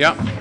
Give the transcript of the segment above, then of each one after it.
Yeah.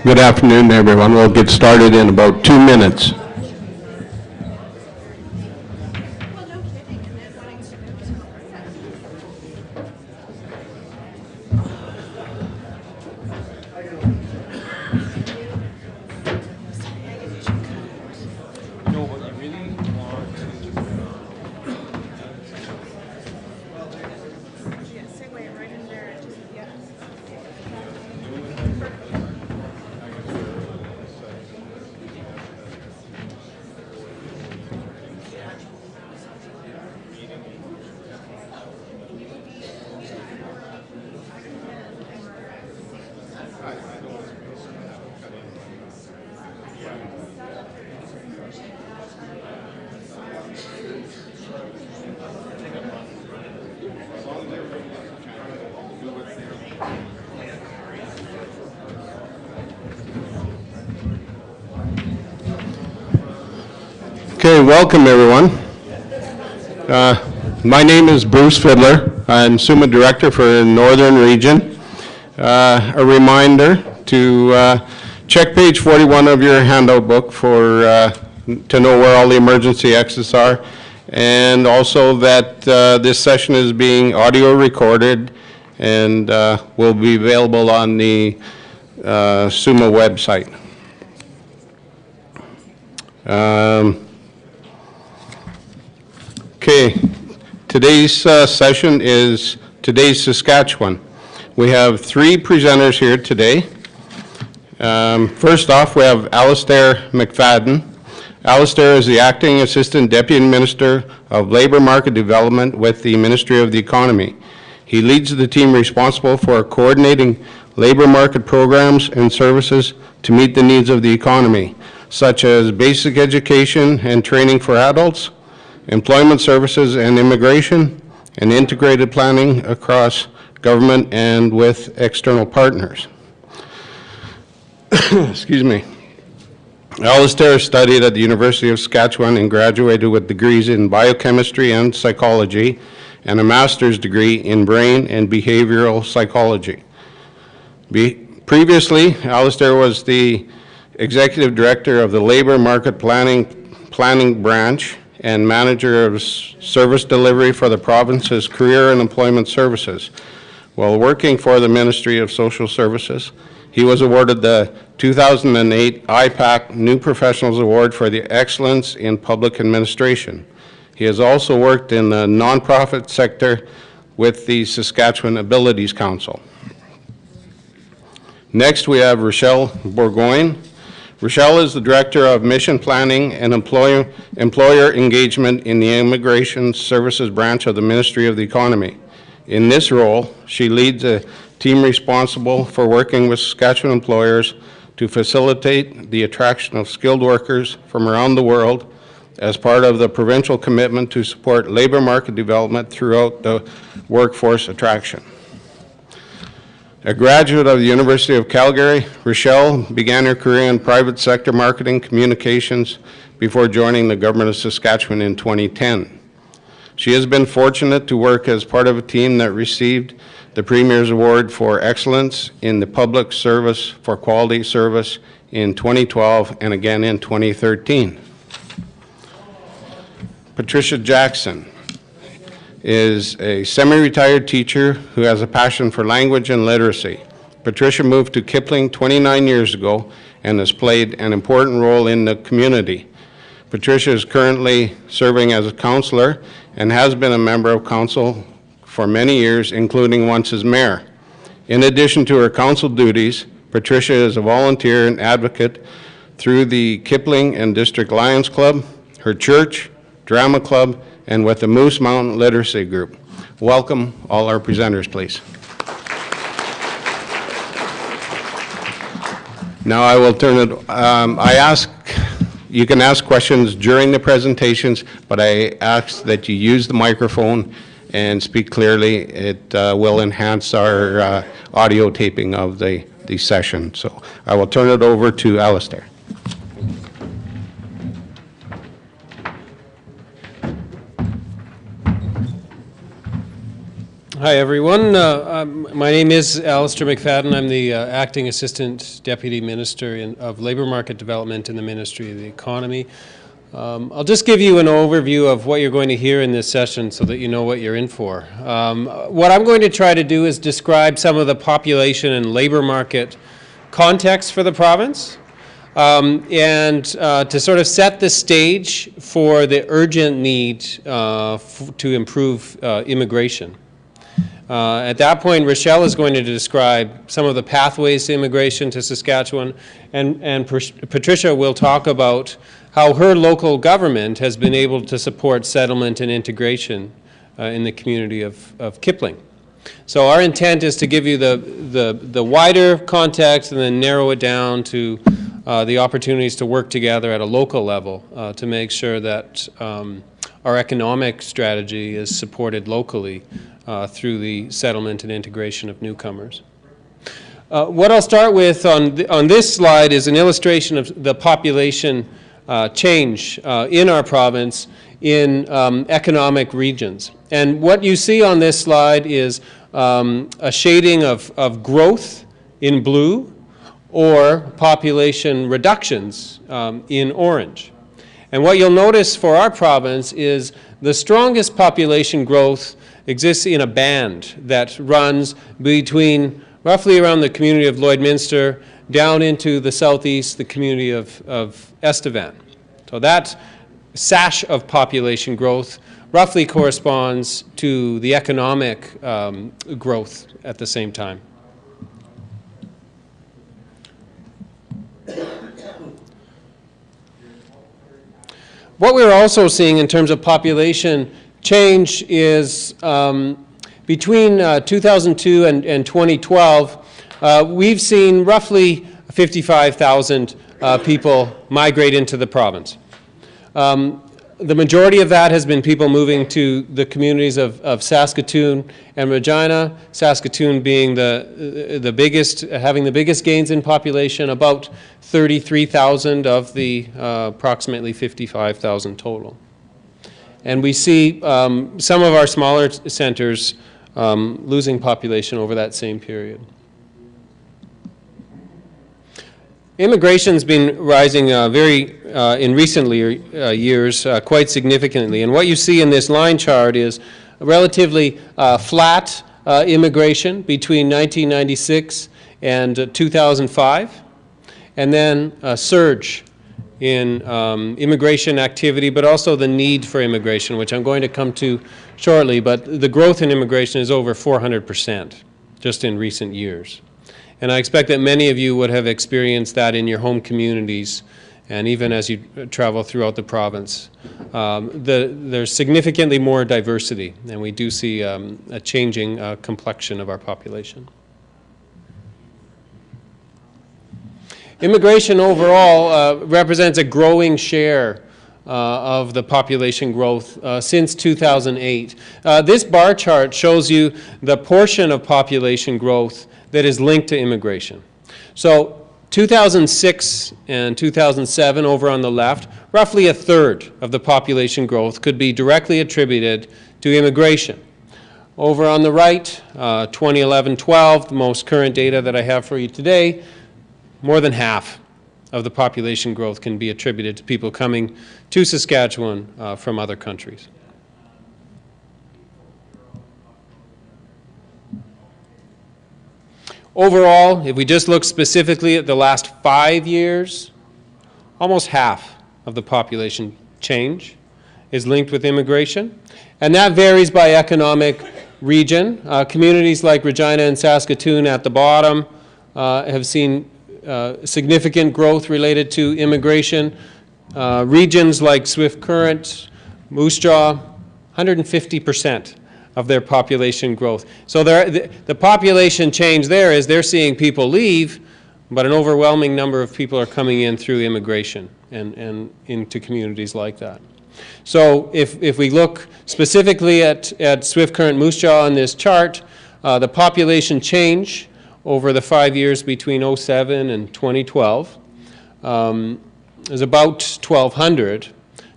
Good afternoon, everyone. We'll get started in about 2 minutes. Okay, welcome everyone. My name is Bruce Fiddler. I'm SUMA Director for the Northern Region. A reminder to check page 41 of your handout book for to know where all the emergency exits are, and also that this session is being audio recorded and will be available on the SUMA website. Okay, today's session is Today's Saskatchewan. We have three presenters here today. First off, we have Alistair McFadden. Alistair is the Acting Assistant Deputy Minister of Labour Market Development with the Ministry of the Economy. He leads the team responsible for coordinating labour market programs and services to meet the needs of the economy, such as basic education and training for adults, employment services and immigration, and integrated planning across government and with external partners. Excuse me. Alistair studied at the University of Saskatchewan and graduated with degrees in biochemistry and psychology and a master's degree in brain and behavioral psychology. Previously, Alistair was the Executive Director of the Labour Market Planning Branch and Manager of Service Delivery for the province's Career and Employment Services. While working for the Ministry of Social Services, he was awarded the 2008 IPAC New Professionals Award for the Excellence in Public Administration. He has also worked in the nonprofit sector with the Saskatchewan Abilities Council. Next, we have Rochelle Bourgogne. Rochelle is the Director of Mission Planning and Employer Engagement in the Immigration Services Branch of the Ministry of the Economy. In this role, she leads a team responsible for working with Saskatchewan employers to facilitate the attraction of skilled workers from around the world as part of the provincial commitment to support labour market development throughout the workforce attraction. A graduate of the University of Calgary, Rochelle began her career in private sector marketing communications before joining the Government of Saskatchewan in 2010. She has been fortunate to work as part of a team that received the Premier's Award for Excellence in the Public Service for Quality Service in 2012 and again in 2013. Patricia Jackson is a semi-retired teacher who has a passion for language and literacy. Patricia moved to Kipling 29 years ago and has played an important role in the community. Patricia is currently serving as a councillor and has been a member of council for many years, including once as mayor. In addition to her council duties, Patricia is a volunteer and advocate through the Kipling and District Lions Club, her church, drama club, and with the Moose Mountain Literacy Group. Welcome all our presenters, please. Now I will turn it, you can ask questions during the presentations, but I ask that you use the microphone and speak clearly. It will enhance our audio taping of the session. So I will turn it over to Alistair. Hi everyone, my name is Alistair McFadden. I'm the Acting Assistant Deputy Minister of Labour Market Development in the Ministry of the Economy. I'll just give you an overview of what you're going to hear in this session so that you know what you're in for. What I'm going to try to do is describe some of the population and labour market context for the province and to sort of set the stage for the urgent need to improve immigration. At that point, Rochelle is going to describe some of the pathways to immigration to Saskatchewan, and Patricia will talk about how her local government has been able to support settlement and integration in the community of Kipling. So our intent is to give you the wider context and then narrow it down to the opportunities to work together at a local level to make sure that our economic strategy is supported locally through the settlement and integration of newcomers. What I'll start with on this slide is an illustration of the population change in our province in economic regions. And what you see on this slide is a shading of growth in blue or population reductions in orange. And what you'll notice for our province is the strongest population growth exists in a band that runs between roughly around the community of Lloydminster down into the southeast, the community of Estevan. So that sash of population growth roughly corresponds to the economic growth at the same time. What we're also seeing in terms of population change is between 2002 and 2012, we've seen roughly 55,000 people migrate into the province. The majority of that has been people moving to the communities of Saskatoon and Regina, Saskatoon being the biggest, having the biggest gains in population, about 33,000 of the approximately 55,000 total. And we see some of our smaller centers losing population over that same period. Immigration's been rising in recent years quite significantly. And what you see in this line chart is a relatively flat immigration between 1996 and 2005, and then a surge in immigration activity, but also the need for immigration, which I'm going to come to shortly. But the growth in immigration is over 400% just in recent years. And I expect that many of you would have experienced that in your home communities and even as you travel throughout the province. There's significantly more diversity, and we do see a changing complexion of our population. Immigration overall represents a growing share of the population growth since 2008. This bar chart shows you the portion of population growth that is linked to immigration. So 2006 and 2007 over on the left, roughly a third of the population growth could be directly attributed to immigration. Over on the right, 2011-12, the most current data that I have for you today, more than half of the population growth can be attributed to people coming to Saskatchewan from other countries. Overall, if we just look specifically at the last 5 years, almost half of the population change is linked with immigration. And that varies by economic region. Communities like Regina and Saskatoon at the bottom have seen significant growth related to immigration. Regions like Swift Current, Moose Jaw, 150% of their population growth. So the population change there is they're seeing people leave, but an overwhelming number of people are coming in through immigration and into communities like that. So if we look specifically at Swift Current Moose Jaw on this chart, the population change over the 5 years between 2007 and 2012 is about 1,200.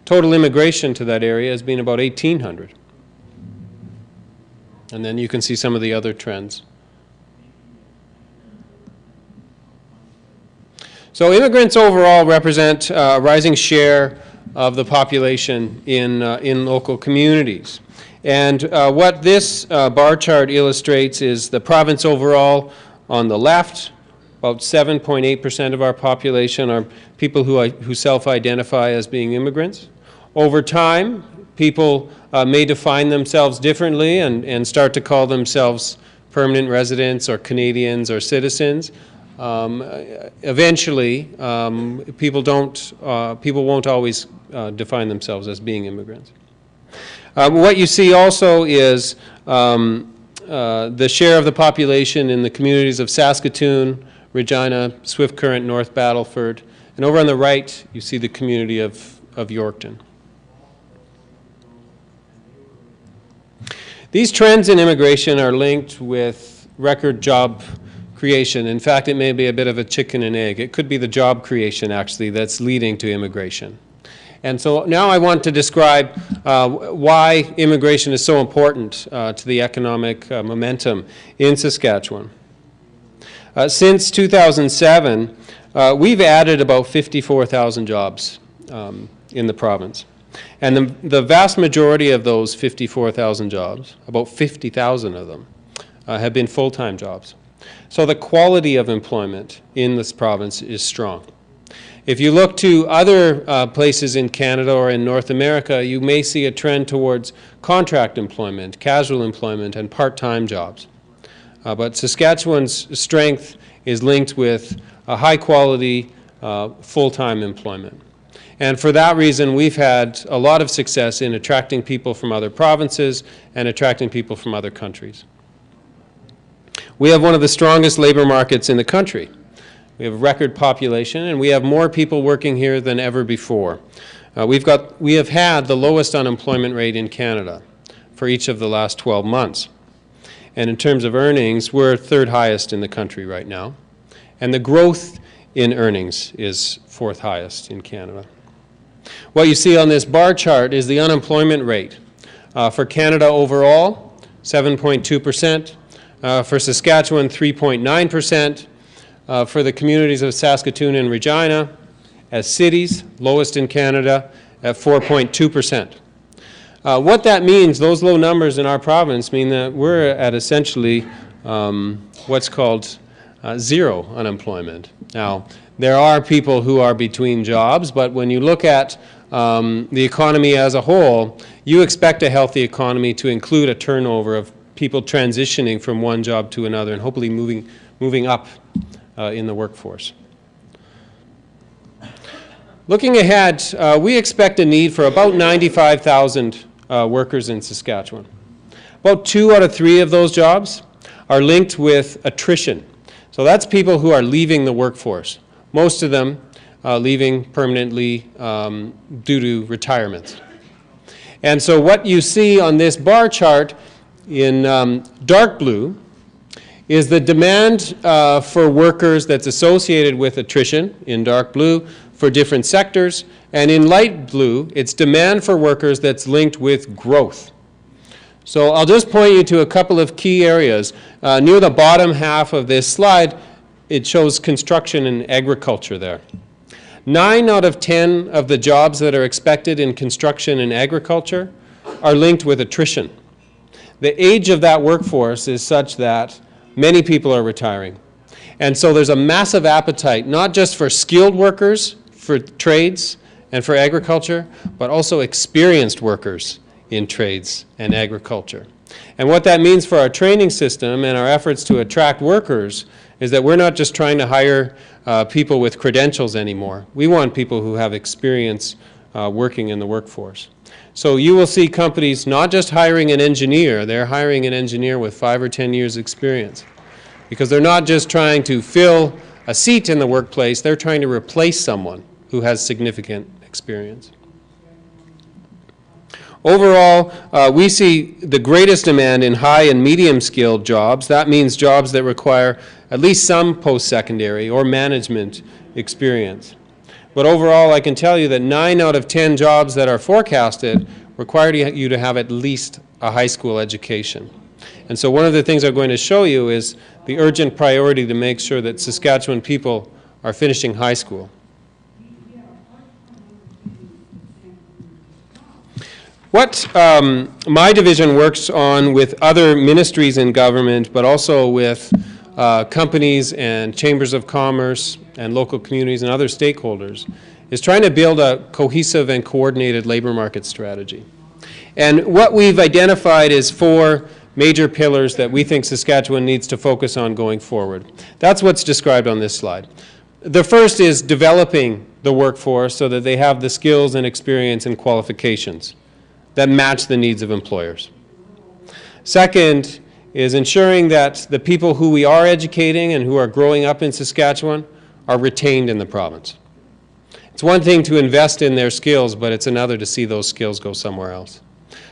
Total immigration to that area has been about 1,800. And then you can see some of the other trends. So immigrants overall represent a rising share of the population in local communities. And what this bar chart illustrates is the province overall on the left. About 7.8% of our population are people who self-identify as being immigrants. Over time, people may define themselves differently and start to call themselves permanent residents or Canadians or citizens. Eventually, people won't always define themselves as being immigrants. What you see also is the share of the population in the communities of Saskatoon, Regina, Swift Current, North Battleford, and over on the right you see the community of Yorkton. These trends in immigration are linked with record job creation. In fact, it may be a bit of a chicken and egg. It could be the job creation, actually, that's leading to immigration. And so now I want to describe why immigration is so important to the economic momentum in Saskatchewan. Since 2007, we've added about 54,000 jobs in the province. And the vast majority of those 54,000 jobs, about 50,000 of them, have been full-time jobs. So the quality of employment in this province is strong. If you look to other places in Canada or in North America, you may see a trend towards contract employment, casual employment, and part-time jobs. But Saskatchewan's strength is linked with a high-quality, full-time employment. And for that reason, we've had a lot of success in attracting people from other provinces and attracting people from other countries. We have one of the strongest labor markets in the country. We have a record population, and we have more people working here than ever before. We have had the lowest unemployment rate in Canada for each of the last 12 months. And in terms of earnings, we're third highest in the country right now. And the growth in earnings is fourth highest in Canada. What you see on this bar chart is the unemployment rate. For Canada overall, 7.2%. For Saskatchewan, 3.9%. For the communities of Saskatoon and Regina, as cities, lowest in Canada at 4.2%. What that means, those low numbers in our province mean that we're at essentially what's called zero unemployment. Now, there are people who are between jobs, but when you look at the economy as a whole, you expect a healthy economy to include a turnover of people transitioning from one job to another and hopefully moving up in the workforce. Looking ahead, we expect a need for about 95,000 workers in Saskatchewan. About 2 out of 3 of those jobs are linked with attrition. So that's people who are leaving the workforce, most of them leaving permanently due to retirements. And so what you see on this bar chart in dark blue is the demand for workers that's associated with attrition, in dark blue, for different sectors, and in light blue, it's demand for workers that's linked with growth. So I'll just point you to a couple of key areas. Near the bottom half of this slide, it shows construction and agriculture there. 9 out of 10 of the jobs that are expected in construction and agriculture are linked with attrition. The age of that workforce is such that many people are retiring. And so there's a massive appetite, not just for skilled workers, for trades and for agriculture, but also experienced workers in trades and agriculture. And what that means for our training system and our efforts to attract workers is that we're not just trying to hire people with credentials anymore. We want people who have experience working in the workforce. So you will see companies not just hiring an engineer, they're hiring an engineer with 5 or 10 years experience. Because they're not just trying to fill a seat in the workplace, they're trying to replace someone who has significant experience. Overall, we see the greatest demand in high and medium skilled jobs. That means jobs that require at least some post-secondary or management experience. But overall, I can tell you that 9 out of 10 jobs that are forecasted require you to have at least a high school education. And so one of the things I'm going to show you is the urgent priority to make sure that Saskatchewan people are finishing high school. What my division works on with other ministries in government, but also with companies and chambers of commerce and local communities and other stakeholders, is trying to build a cohesive and coordinated labor market strategy. And what we've identified is 4 major pillars that we think Saskatchewan needs to focus on going forward. That's what's described on this slide. The first is developing the workforce so that they have the skills and experience and qualifications that match the needs of employers. Second is ensuring that the people who we are educating and who are growing up in Saskatchewan are retained in the province. It's one thing to invest in their skills, but it's another to see those skills go somewhere else.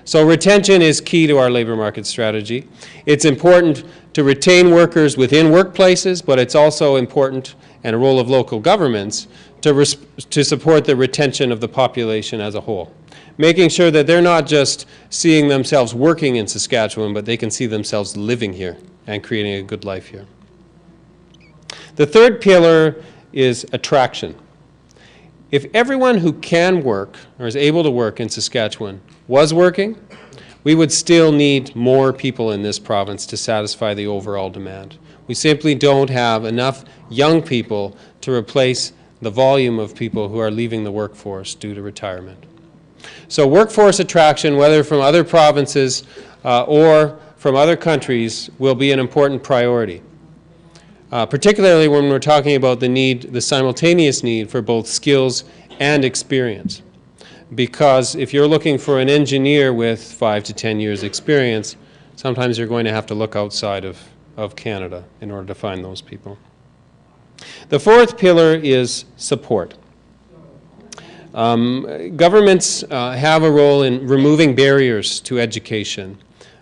So retention is key to our labor market strategy. It's important to retain workers within workplaces, but it's also important, and a role of local governments, to support the retention of the population as a whole. Making sure that they're not just seeing themselves working in Saskatchewan, but they can see themselves living here and creating a good life here. The third pillar is attraction. If everyone who can work or is able to work in Saskatchewan was working, we would still need more people in this province to satisfy the overall demand. We simply don't have enough young people to replace the volume of people who are leaving the workforce due to retirement. So workforce attraction, whether from other provinces or from other countries, will be an important priority. Particularly when we're talking about the simultaneous need for both skills and experience. Because if you're looking for an engineer with 5 to 10 years experience, sometimes you're going to have to look outside of Canada in order to find those people. The fourth pillar is support. Governments have a role in removing barriers to education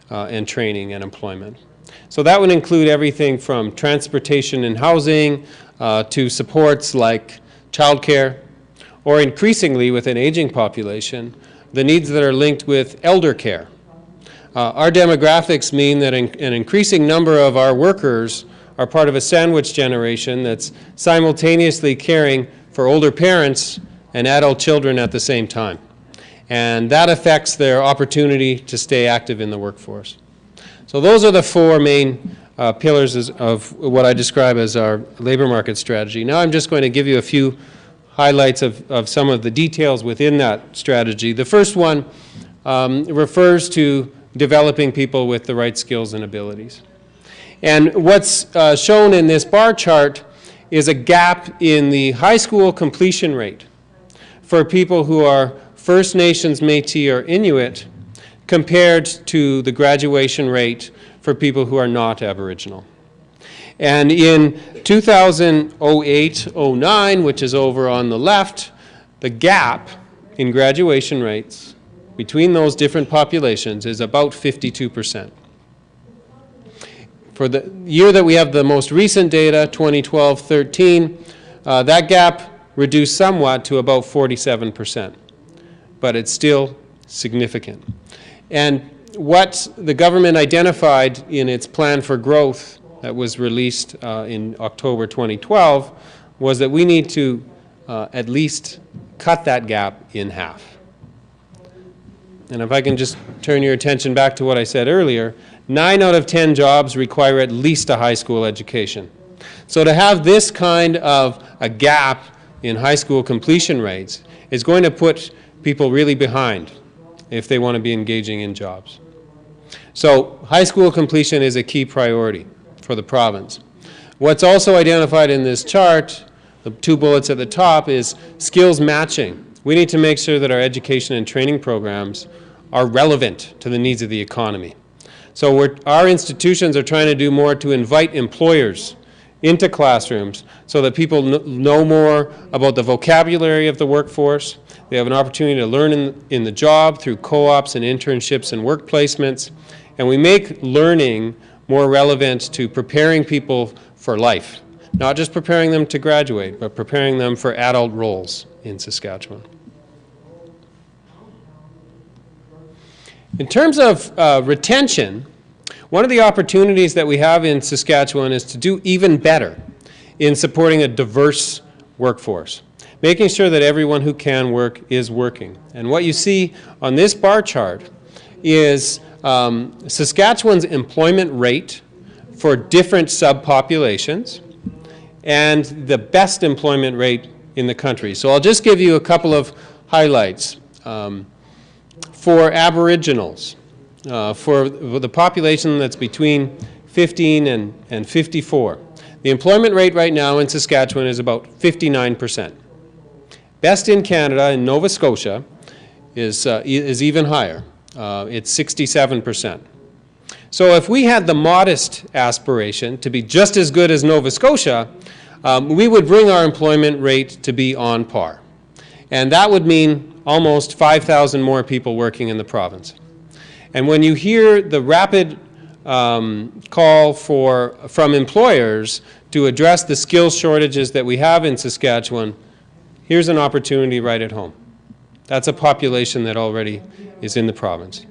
and training and employment. So that would include everything from transportation and housing to supports like childcare, or increasingly with an aging population, the needs that are linked with elder care. Our demographics mean that an increasing number of our workers are part of a sandwich generation that's simultaneously caring for older parents and adult children at the same time. And that affects their opportunity to stay active in the workforce. So those are the 4 main pillars of what I describe as our labor market strategy. Now I'm just going to give you a few highlights of some of the details within that strategy. The first one refers to developing people with the right skills and abilities. And what's shown in this bar chart is a gap in the high school completion rate for people who are First Nations, Métis, or Inuit compared to the graduation rate for people who are not Aboriginal. And in 2008-09, which is over on the left, the gap in graduation rates between those different populations is about 52%. For the year that we have the most recent data, 2012-13, that gap reduced somewhat to about 47%, but it's still significant. And what the government identified in its plan for growth that was released in October 2012 was that we need to at least cut that gap in half. And if I can just turn your attention back to what I said earlier, 9 out of 10 jobs require at least a high school education. So to have this kind of a gap in high school completion rates is going to put people really behind if they want to be engaging in jobs. So high school completion is a key priority for the province. What's also identified in this chart, the 2 bullets at the top, is skills matching. We need to make sure that our education and training programs are relevant to the needs of the economy. So our institutions are trying to do more to invite employers into classrooms so that people know more about the vocabulary of the workforce. They have an opportunity to learn in the job through co-ops and internships and work placements. And we make learning more relevant to preparing people for life, not just preparing them to graduate, but preparing them for adult roles in Saskatchewan. In terms of retention, one of the opportunities that we have in Saskatchewan is to do even better in supporting a diverse workforce, making sure that everyone who can work is working. And what you see on this bar chart is Saskatchewan's employment rate for different subpopulations and the best employment rate in the country. So I'll just give you a couple of highlights. for Aboriginals, for the population that's between 15 and 54. The employment rate right now in Saskatchewan is about 59%. Best in Canada, in Nova Scotia, is even higher. It's 67%. So if we had the modest aspiration to be just as good as Nova Scotia, we would bring our employment rate to be on par. And that would mean almost 5,000 more people working in the province. And when you hear the rapid call from employers to address the skills shortages that we have in Saskatchewan, here's an opportunity right at home. That's a population that already is in the province.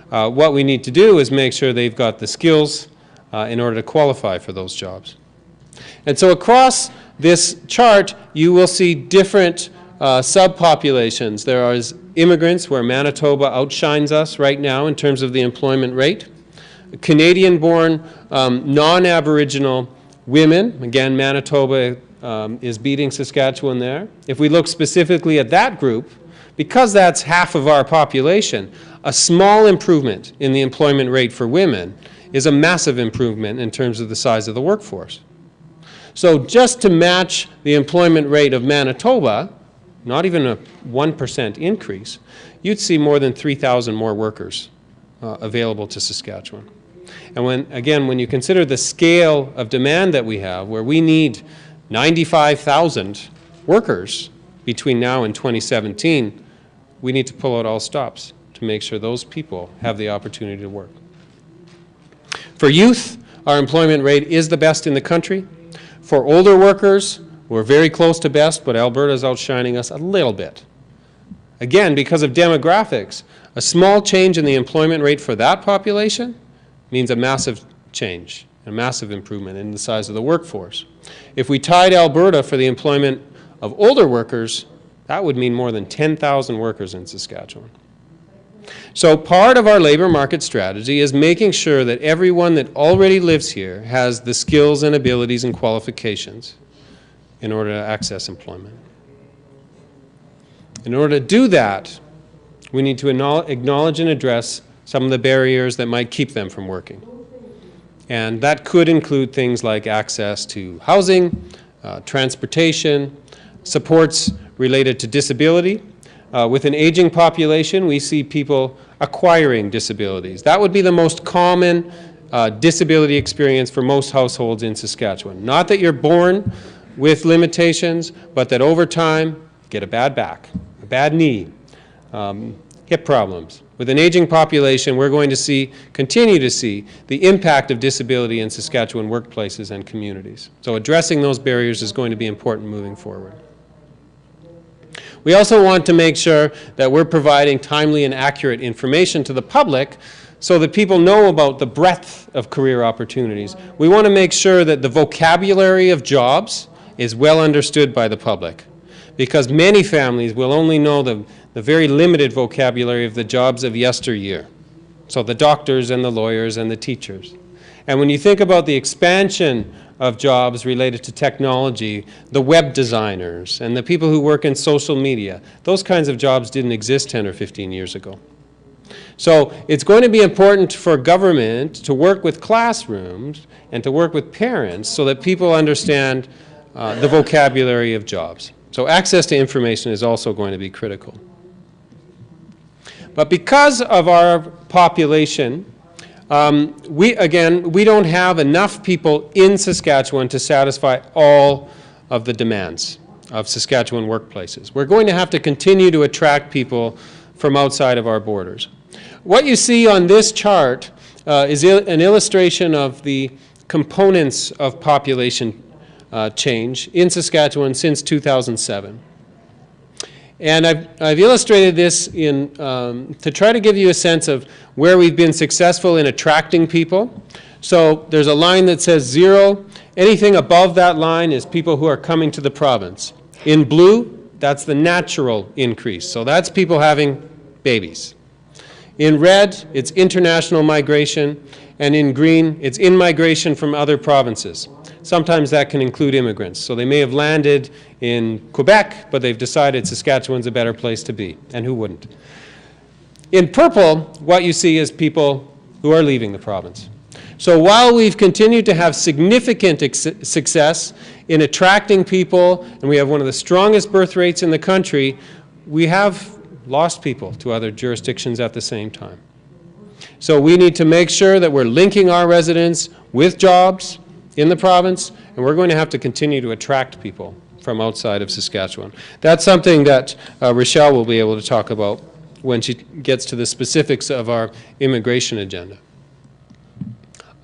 What we need to do is make sure they've got the skills in order to qualify for those jobs. And so across this chart, you will see different subpopulations. There are immigrants, where Manitoba outshines us right now in terms of the employment rate. Canadian-born non-Aboriginal women, again, Manitoba is beating Saskatchewan there. If we look specifically at that group, because that's half of our population, a small improvement in the employment rate for women is a massive improvement in terms of the size of the workforce. So just to match the employment rate of Manitoba, not even a 1% increase, you'd see more than 3,000 more workers available to Saskatchewan. And when you consider the scale of demand that we have, where we need 95,000 workers between now and 2017, we need to pull out all stops to make sure those people have the opportunity to work. For youth, our employment rate is the best in the country. For older workers, we're very close to best, but Alberta's outshining us a little bit. Again, because of demographics, a small change in the employment rate for that population means a massive change, a massive improvement in the size of the workforce. If we tied Alberta for the employment of older workers, that would mean more than 10,000 workers in Saskatchewan. So part of our labor market strategy is making sure that everyone that already lives here has the skills and abilities and qualifications in order to access employment. In order to do that, we need to acknowledge and address some of the barriers that might keep them from working. And that could include things like access to housing, transportation, supports related to disability. With an aging population, we see people acquiring disabilities. That would be the most common disability experience for most households in Saskatchewan. Not that you're born with limitations, but that over time, you get a bad back, a bad knee, hip problems. With an aging population, we're going to continue to see the impact of disability in Saskatchewan workplaces and communities. So addressing those barriers is going to be important moving forward. We also want to make sure that we're providing timely and accurate information to the public so that people know about the breadth of career opportunities. We want to make sure that the vocabulary of jobs is well understood by the public, because many families will only know the very limited vocabulary of the jobs of yesteryear. So the doctors and the lawyers and the teachers. And when you think about the expansion of jobs related to technology, the web designers and the people who work in social media, those kinds of jobs didn't exist 10 or 15 years ago. So it's going to be important for government to work with classrooms and to work with parents so that people understand the vocabulary of jobs. So access to information is also going to be critical. But because of our population, we don't have enough people in Saskatchewan to satisfy all of the demands of Saskatchewan workplaces. We're going to have to continue to attract people from outside of our borders. What you see on this chart is an illustration of the components of population change in Saskatchewan since 2007. And I've illustrated this to try to give you a sense of where we've been successful in attracting people. So there's a line that says 0. Anything above that line is people who are coming to the province. In blue, that's the natural increase. So that's people having babies. In red, it's international migration. And in green, it's in-migration from other provinces. Sometimes that can include immigrants. So they may have landed in Quebec, but they've decided Saskatchewan's a better place to be. And who wouldn't? In purple, what you see is people who are leaving the province. So while we've continued to have significant success in attracting people, and we have one of the strongest birth rates in the country, we have lost people to other jurisdictions at the same time. So we need to make sure that we're linking our residents with jobs in the province, and we're going to have to continue to attract people from outside of Saskatchewan. That's something that Rochelle will be able to talk about when she gets to the specifics of our immigration agenda.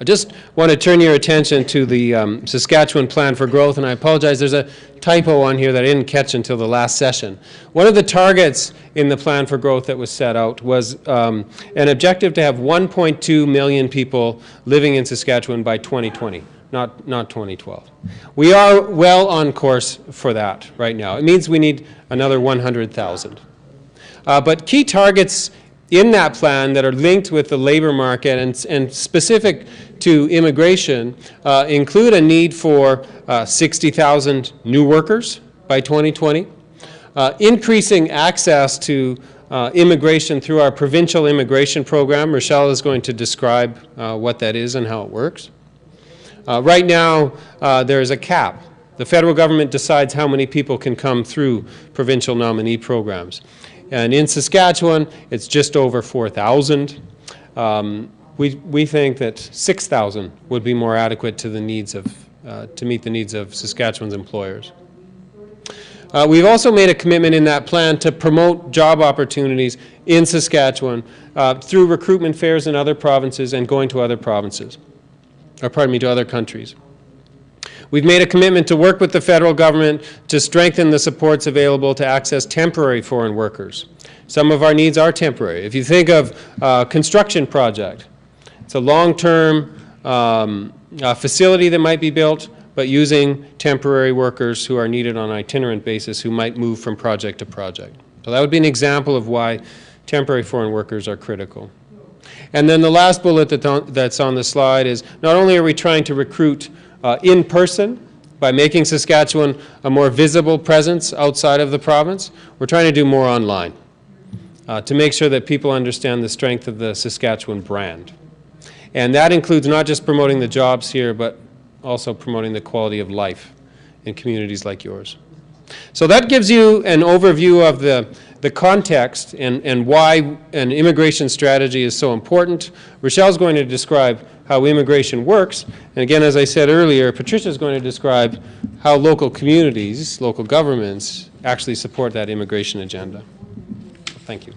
I just want to turn your attention to the Saskatchewan Plan for Growth, and I apologize, there's a typo on here that I didn't catch until the last session. One of the targets in the Plan for Growth that was set out was an objective to have 1.2 million people living in Saskatchewan by 2020, not 2012. We are well on course for that right now. It means we need another 100,000. But key targets in that plan that are linked with the labor market and specific to immigration include a need for 60,000 new workers by 2020, increasing access to immigration through our provincial immigration program. Rochelle is going to describe what that is and how it works. Right now, there is a cap. The federal government decides how many people can come through provincial nominee programs. And in Saskatchewan, it's just over 4,000. We think that 6,000 would be more adequate to the needs of, to meet the needs of Saskatchewan's employers. We've also made a commitment in that plan to promote job opportunities in Saskatchewan through recruitment fairs in other provinces and going to other provinces, or pardon me, to other countries. We've made a commitment to work with the federal government to strengthen the supports available to access temporary foreign workers. Some of our needs are temporary. If you think of a construction project, it's a long-term facility that might be built, but using temporary workers who are needed on an itinerant basis who might move from project to project. So that would be an example of why temporary foreign workers are critical. And then the last bullet that's on the slide is not only are we trying to recruit in person by making Saskatchewan a more visible presence outside of the province, we're trying to do more online to make sure that people understand the strength of the Saskatchewan brand. And that includes not just promoting the jobs here, but also promoting the quality of life in communities like yours. So that gives you an overview of the context and why an immigration strategy is so important. Rochelle's going to describe how immigration works. And again, as I said earlier, Patricia's going to describe how local communities, local governments, actually support that immigration agenda. Thank you.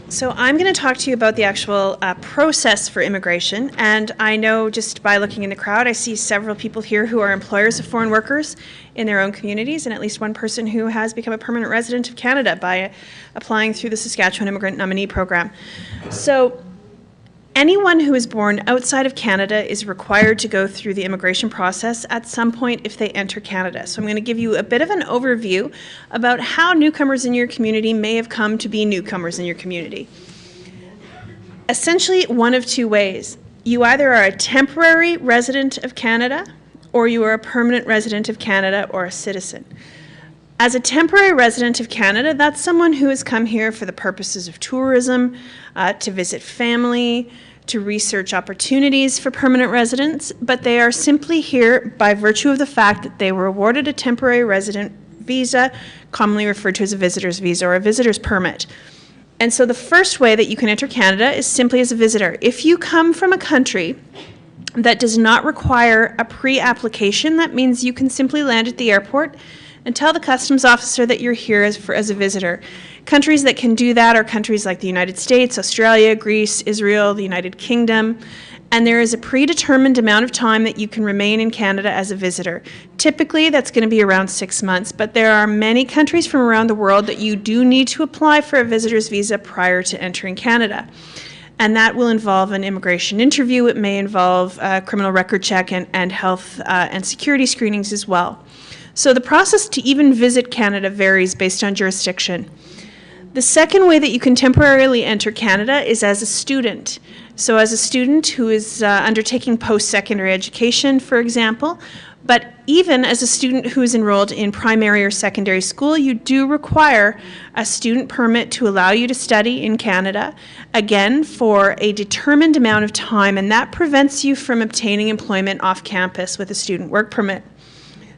So I'm going to talk to you about the actual process for immigration, and I know just by looking in the crowd, I see several people here who are employers of foreign workers in their own communities, and at least one person who has become a permanent resident of Canada by applying through the Saskatchewan Immigrant Nominee Program. So anyone who is born outside of Canada is required to go through the immigration process at some point if they enter Canada. So I'm going to give you a bit of an overview about how newcomers in your community may have come to be newcomers in your community. Essentially, one of two ways. You either are a temporary resident of Canada, or you are a permanent resident of Canada or a citizen. As a temporary resident of Canada, that's someone who has come here for the purposes of tourism, to visit family, to research opportunities for permanent residents, but they are simply here by virtue of the fact that they were awarded a temporary resident visa, commonly referred to as a visitor's visa or a visitor's permit. And so the first way that you can enter Canada is simply as a visitor. If you come from a country that does not require a pre-application, that means you can simply land at the airport and tell the customs officer that you're here as a visitor. Countries that can do that are countries like the United States, Australia, Greece, Israel, the United Kingdom, and there is a predetermined amount of time that you can remain in Canada as a visitor. Typically, that's going to be around 6 months, but there are many countries from around the world that you do need to apply for a visitor's visa prior to entering Canada. And that will involve an immigration interview. It may involve a criminal record check and health and security screenings as well. So the process to even visit Canada varies based on jurisdiction. The second way that you can temporarily enter Canada is as a student. So as a student who is undertaking post-secondary education, for example, but even as a student who is enrolled in primary or secondary school, you do require a student permit to allow you to study in Canada, again, for a determined amount of time, and that prevents you from obtaining employment off campus with a student work permit.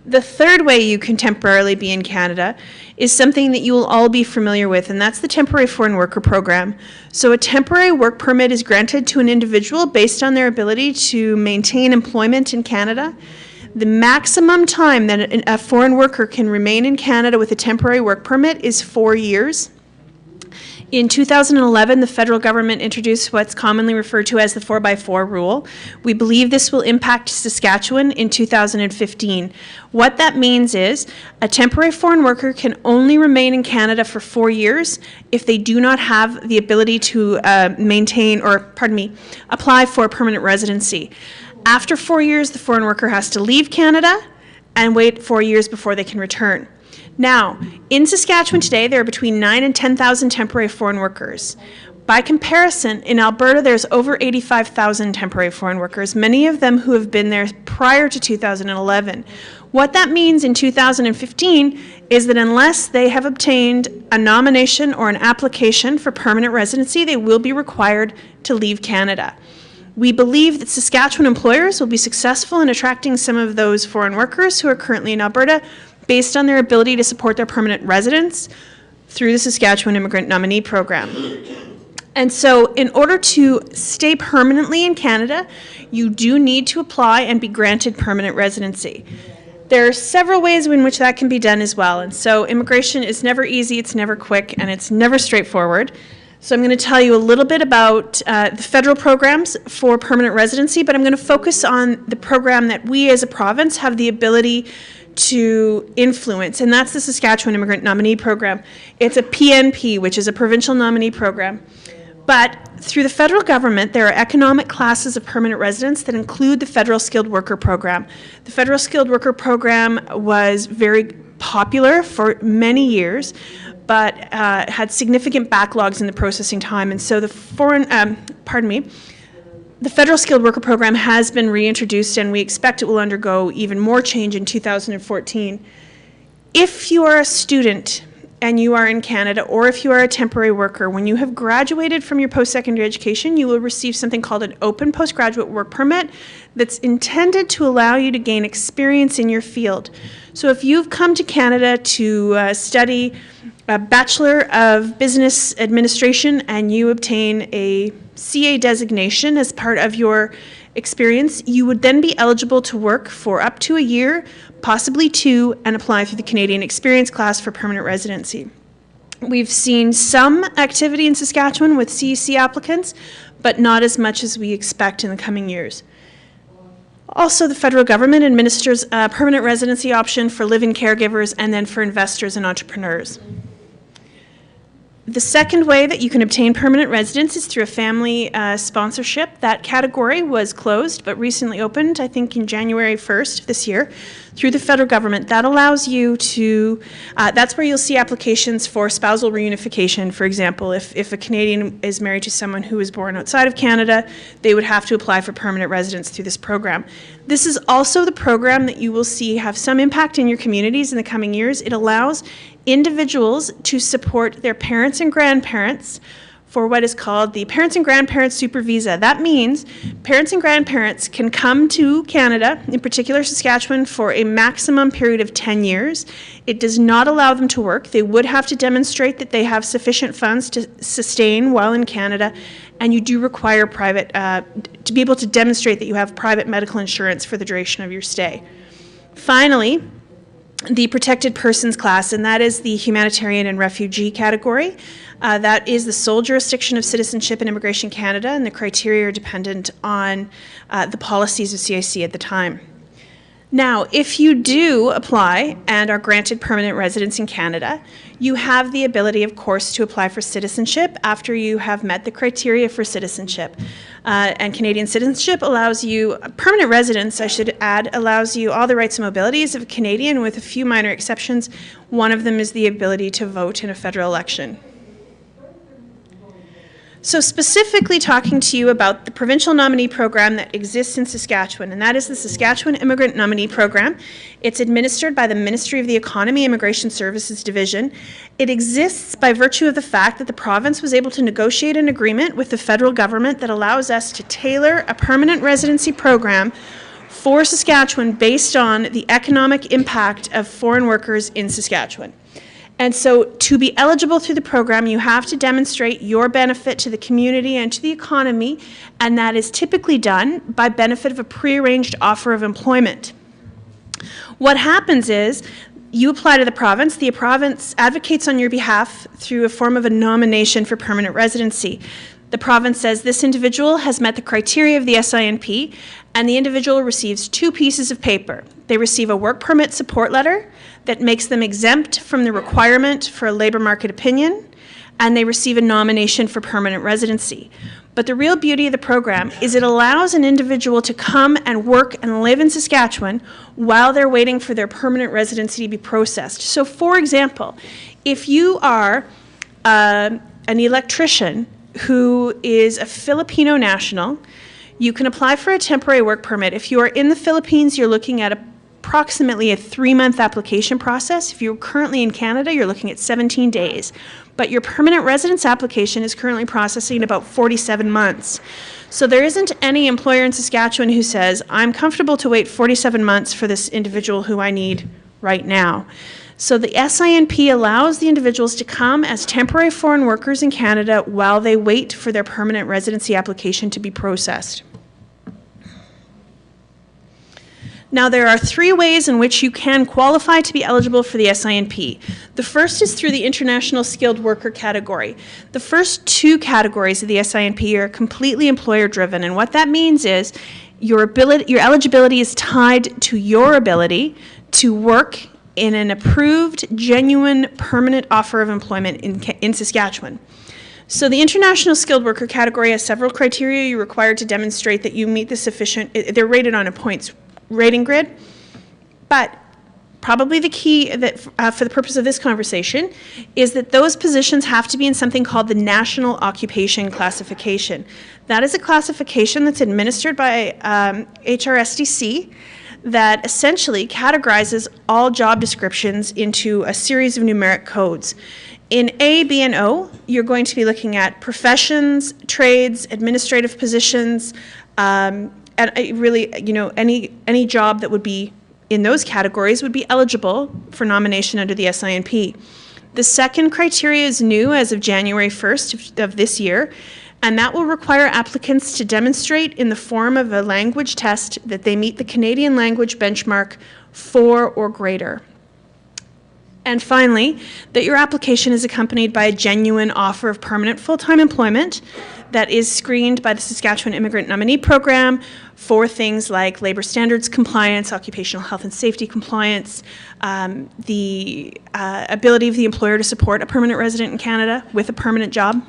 The third way you can temporarily be in Canada is something that you will all be familiar with, and that's the Temporary Foreign Worker Program. So a temporary work permit is granted to an individual based on their ability to maintain employment in Canada. The maximum time that a foreign worker can remain in Canada with a temporary work permit is 4 years. In 2011, the federal government introduced what's commonly referred to as the 4x4 rule. We believe this will impact Saskatchewan in 2015. What that means is a temporary foreign worker can only remain in Canada for 4 years if they do not have the ability to apply for permanent residency. After 4 years, the foreign worker has to leave Canada and wait 4 years before they can return. Now, in Saskatchewan today, there are between 9,000 and 10,000 temporary foreign workers. By comparison, in Alberta, there's over 85,000 temporary foreign workers, many of them who have been there prior to 2011. What that means in 2015 is that unless they have obtained a nomination or an application for permanent residency, they will be required to leave Canada. We believe that Saskatchewan employers will be successful in attracting some of those foreign workers who are currently in Alberta based on their ability to support their permanent residence through the Saskatchewan Immigrant Nominee Program. And so in order to stay permanently in Canada, you do need to apply and be granted permanent residency. There are several ways in which that can be done as well. And so immigration is never easy, it's never quick, and it's never straightforward. So I'm going to tell you a little bit about the federal programs for permanent residency, but I'm going to focus on the program that we as a province have the ability to influence, and that's the Saskatchewan Immigrant Nominee Program. It's a PNP, which is a provincial nominee program. But through the federal government, there are economic classes of permanent residents that include the Federal Skilled Worker Program. The Federal Skilled Worker Program was very popular for many years, but had significant backlogs in the processing time, and so the The Federal Skilled Worker Program has been reintroduced, and we expect it will undergo even more change in 2014. If you are a student and you are in Canada, or if you are a temporary worker, when you have graduated from your post-secondary education, you will receive something called an open postgraduate work permit that's intended to allow you to gain experience in your field. So if you've come to Canada to study a Bachelor of Business Administration and you obtain a CA designation as part of your experience, you would then be eligible to work for up to a year, possibly 2, and apply through the Canadian Experience class for permanent residency. We've seen some activity in Saskatchewan with CEC applicants, but not as much as we expect in the coming years. Also, the federal government administers a permanent residency option for live-in caregivers and then for investors and entrepreneurs. The second way that you can obtain permanent residence is through a family sponsorship. That category was closed but recently opened, I think in January 1st of this year, through the federal government. That allows you to, that's where you'll see applications for spousal reunification, for example. If a Canadian is married to someone who was born outside of Canada, they would have to apply for permanent residence through this program. This is also the program that you will see have some impact in your communities in the coming years. It allows individuals to support their parents and grandparents for what is called the Parents and Grandparents Super Visa. That means parents and grandparents can come to Canada, in particular Saskatchewan, for a maximum period of 10 years. It does not allow them to work. They would have to demonstrate that they have sufficient funds to sustain while in Canada, and you do require to be able to demonstrate that you have private medical insurance for the duration of your stay. Finally, the protected persons class, and that is the humanitarian and refugee category. That is the sole jurisdiction of Citizenship and Immigration Canada, and the criteria are dependent on the policies of CIC at the time. Now, if you do apply and are granted permanent residence in Canada, you have the ability, of course, to apply for citizenship after you have met the criteria for citizenship. And Canadian citizenship allows you, permanent residence, I should add, allows you all the rights and mobilities of a Canadian with a few minor exceptions. One of them is the ability to vote in a federal election. So specifically talking to you about the provincial nominee program that exists in Saskatchewan, and that is the Saskatchewan Immigrant Nominee Program. It's administered by the Ministry of the Economy Immigration Services Division. It exists by virtue of the fact that the province was able to negotiate an agreement with the federal government that allows us to tailor a permanent residency program for Saskatchewan based on the economic impact of foreign workers in Saskatchewan. And so to be eligible through the program, you have to demonstrate your benefit to the community and to the economy, and that is typically done by benefit of a prearranged offer of employment. What happens is you apply to the province advocates on your behalf through a form of a nomination for permanent residency. The province says this individual has met the criteria of the SINP, and the individual receives 2 pieces of paper. They receive a work permit support letter that makes them exempt from the requirement for a labor market opinion, and they receive a nomination for permanent residency. But the real beauty of the program is it allows an individual to come and work and live in Saskatchewan while they're waiting for their permanent residency to be processed. So for example, if you are an electrician who is a Filipino national, you can apply for a temporary work permit. If you are in the Philippines, you're looking at approximately a 3-month application process. If you're currently in Canada, you're looking at 17 days. But your permanent residence application is currently processing in about 47 months. So there isn't any employer in Saskatchewan who says, I'm comfortable to wait 47 months for this individual who I need right now. So the SINP allows the individuals to come as temporary foreign workers in Canada while they wait for their permanent residency application to be processed. Now, there are 3 ways in which you can qualify to be eligible for the SINP. The first is through the International Skilled Worker category. The first 2 categories of the SINP are completely employer-driven, and what that means is your eligibility is tied to your ability to work in an approved, genuine, permanent offer of employment in Saskatchewan. So the International Skilled Worker category has several criteria you're required to demonstrate that you meet the sufficient, they're rated on a points rating grid, but probably the key that for the purpose of this conversation is that those positions have to be in something called the National Occupation Classification. That is a classification that's administered by HRSDC that essentially categorizes all job descriptions into a series of numeric codes. In A, B, and O, you're going to be looking at professions, trades, administrative positions, and really, you know, any job that would be in those categories would be eligible for nomination under the SINP. The second criteria is new as of January 1st of this year, and that will require applicants to demonstrate in the form of a language test that they meet the Canadian language benchmark 4 or greater. And finally, that your application is accompanied by a genuine offer of permanent full-time employment that is screened by the Saskatchewan Immigrant Nominee Program for things like labor standards compliance, occupational health and safety compliance, the ability of the employer to support a permanent resident in Canada with a permanent job.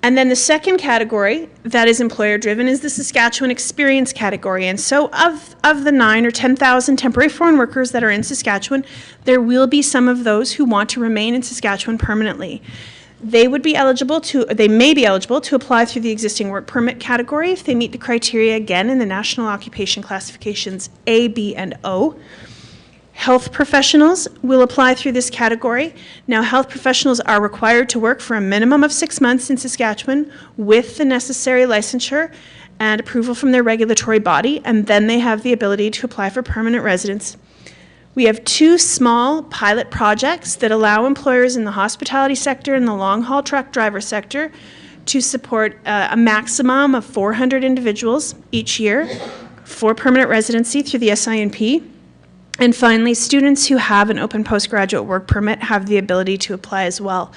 And then the second category that is employer-driven is the Saskatchewan Experience category. And so of the 9 or 10,000 temporary foreign workers that are in Saskatchewan, there will be some of those who want to remain in Saskatchewan permanently. They may be eligible to apply through the existing work permit category if they meet the criteria again in the National Occupation Classifications A, B, and O. Health professionals will apply through this category. Now, health professionals are required to work for a minimum of 6 months in Saskatchewan with the necessary licensure and approval from their regulatory body, and then they have the ability to apply for permanent residence. We have 2 small pilot projects that allow employers in the hospitality sector and the long-haul truck driver sector to support a maximum of 400 individuals each year for permanent residency through the SINP. And finally, students who have an open postgraduate work permit have the ability to apply as well.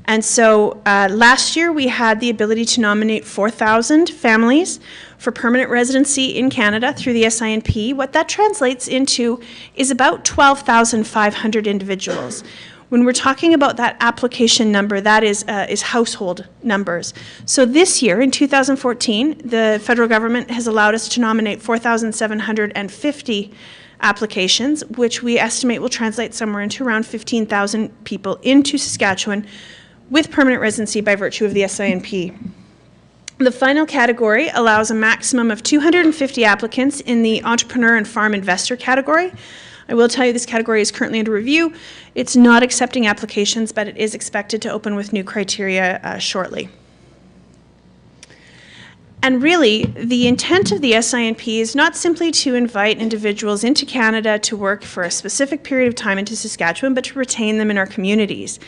And so last year we had the ability to nominate 4,000 families for permanent residency in Canada through the SINP. What that translates into is about 12,500 individuals. When we're talking about that application number, that is household numbers. So this year, in 2014, the federal government has allowed us to nominate 4,750 applications, which we estimate will translate somewhere into around 15,000 people into Saskatchewan with permanent residency by virtue of the SINP. The final category allows a maximum of 250 applicants in the entrepreneur and farm investor category. I will tell you this category is currently under review. It's not accepting applications, but it is expected to open with new criteria shortly. And really, the intent of the SINP is not simply to invite individuals into Canada to work for a specific period of time into Saskatchewan, but to retain them in our communities.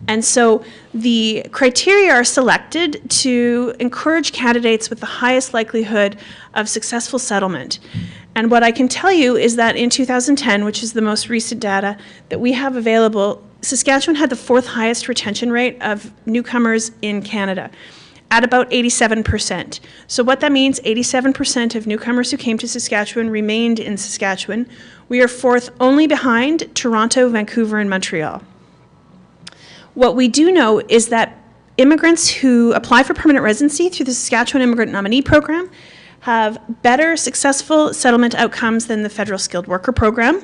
And so the criteria are selected to encourage candidates with the highest likelihood of successful settlement. And what I can tell you is that in 2010, which is the most recent data that we have available, Saskatchewan had the 4th highest retention rate of newcomers in Canada, at about 87%. So what that means, 87% of newcomers who came to Saskatchewan remained in Saskatchewan. We are 4th only behind Toronto, Vancouver, and Montreal. What we do know is that immigrants who apply for permanent residency through the Saskatchewan Immigrant Nominee Program have better successful settlement outcomes than the Federal Skilled Worker Program.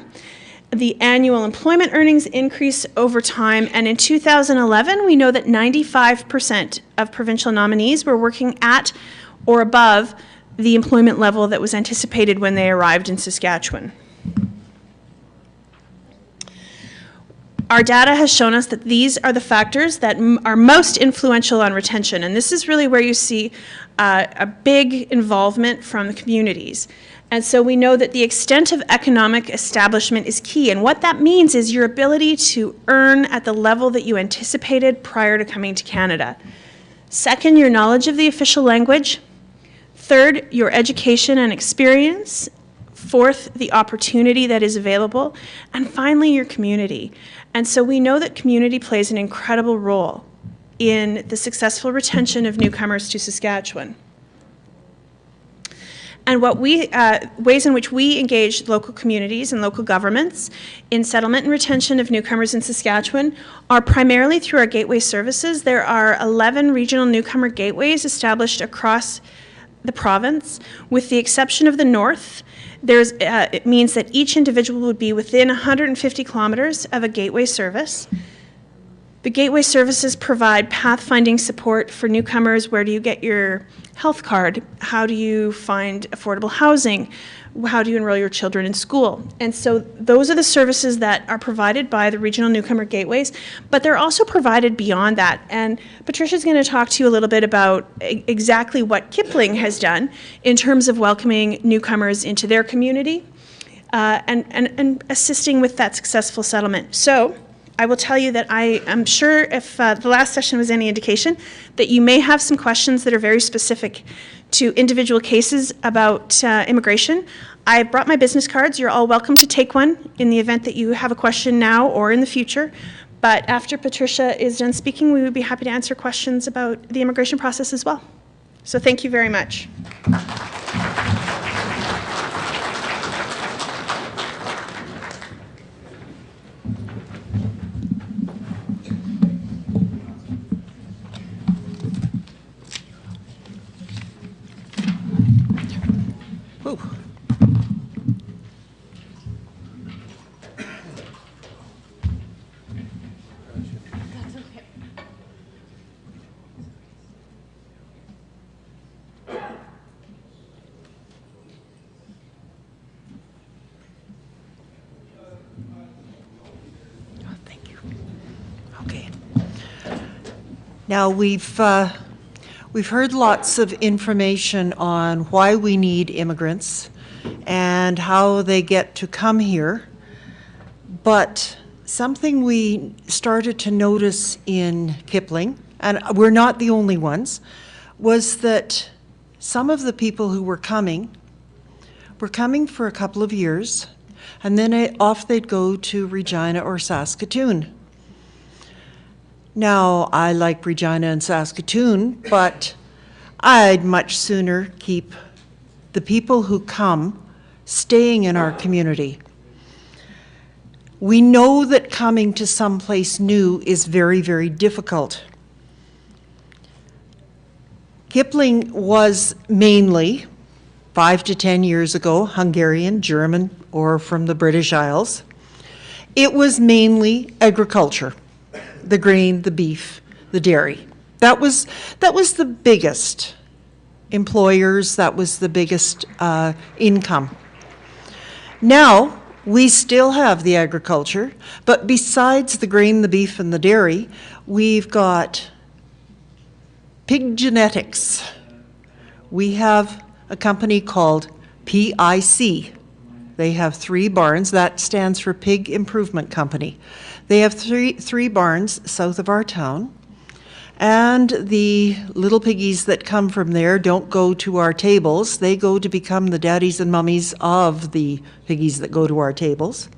The annual employment earnings increase over time, and in 2011, we know that 95% of provincial nominees were working at or above the employment level that was anticipated when they arrived in Saskatchewan. Our data has shown us that these are the factors that are most influential on retention, and this is really where you see a big involvement from the communities. And so we know that the extent of economic establishment is key, and what that means is your ability to earn at the level that you anticipated prior to coming to Canada. Second, your knowledge of the official language. Third, your education and experience. Fourth, the opportunity that is available. And finally, your community. And so we know that community plays an incredible role in the successful retention of newcomers to Saskatchewan. And what ways in which we engage local communities and local governments in settlement and retention of newcomers in Saskatchewan are primarily through our gateway services. There are 11 regional newcomer gateways established across the province, with the exception of the north. It means that each individual would be within 150 kilometers of a gateway service. The gateway services provide pathfinding support for newcomers. Where do you get your health card? How do you find affordable housing? How do you enroll your children in school? And so those are the services that are provided by the regional newcomer gateways, but they're also provided beyond that. And Patricia's going to talk to you a little bit about exactly what Kipling has done in terms of welcoming newcomers into their community and assisting with that successful settlement. So I will tell you that I am sure, if the last session was any indication, that you may have some questions that are very specific to individual cases about immigration. I brought my business cards. You're all welcome to take one in the event that you have a question now or in the future. But after Patricia is done speaking, we would be happy to answer questions about the immigration process as well. So thank you very much. Now, we've heard lots of information on why we need immigrants and how they get to come here, but something we started to notice in Kipling, and we're not the only ones, was that some of the people who were coming for a couple of years, and then off they'd go to Regina or Saskatoon. Now, I like Regina and Saskatoon, but I'd much sooner keep the people who come staying in our community. We know that coming to someplace new is very, very difficult. Kipling was mainly, 5 to 10 years ago, Hungarian, German, or from the British Isles. It was mainly agriculture. The grain, the beef, the dairy. That was the biggest employers, that was the biggest income. Now, we still have the agriculture, but besides the grain, the beef, and the dairy, we've got pig genetics. We have a company called PIC. They have 3 barns. That stands for Pig Improvement Company. They have three barns south of our town. And the little piggies that come from there don't go to our tables. They go to become the daddies and mummies of the piggies that go to our tables.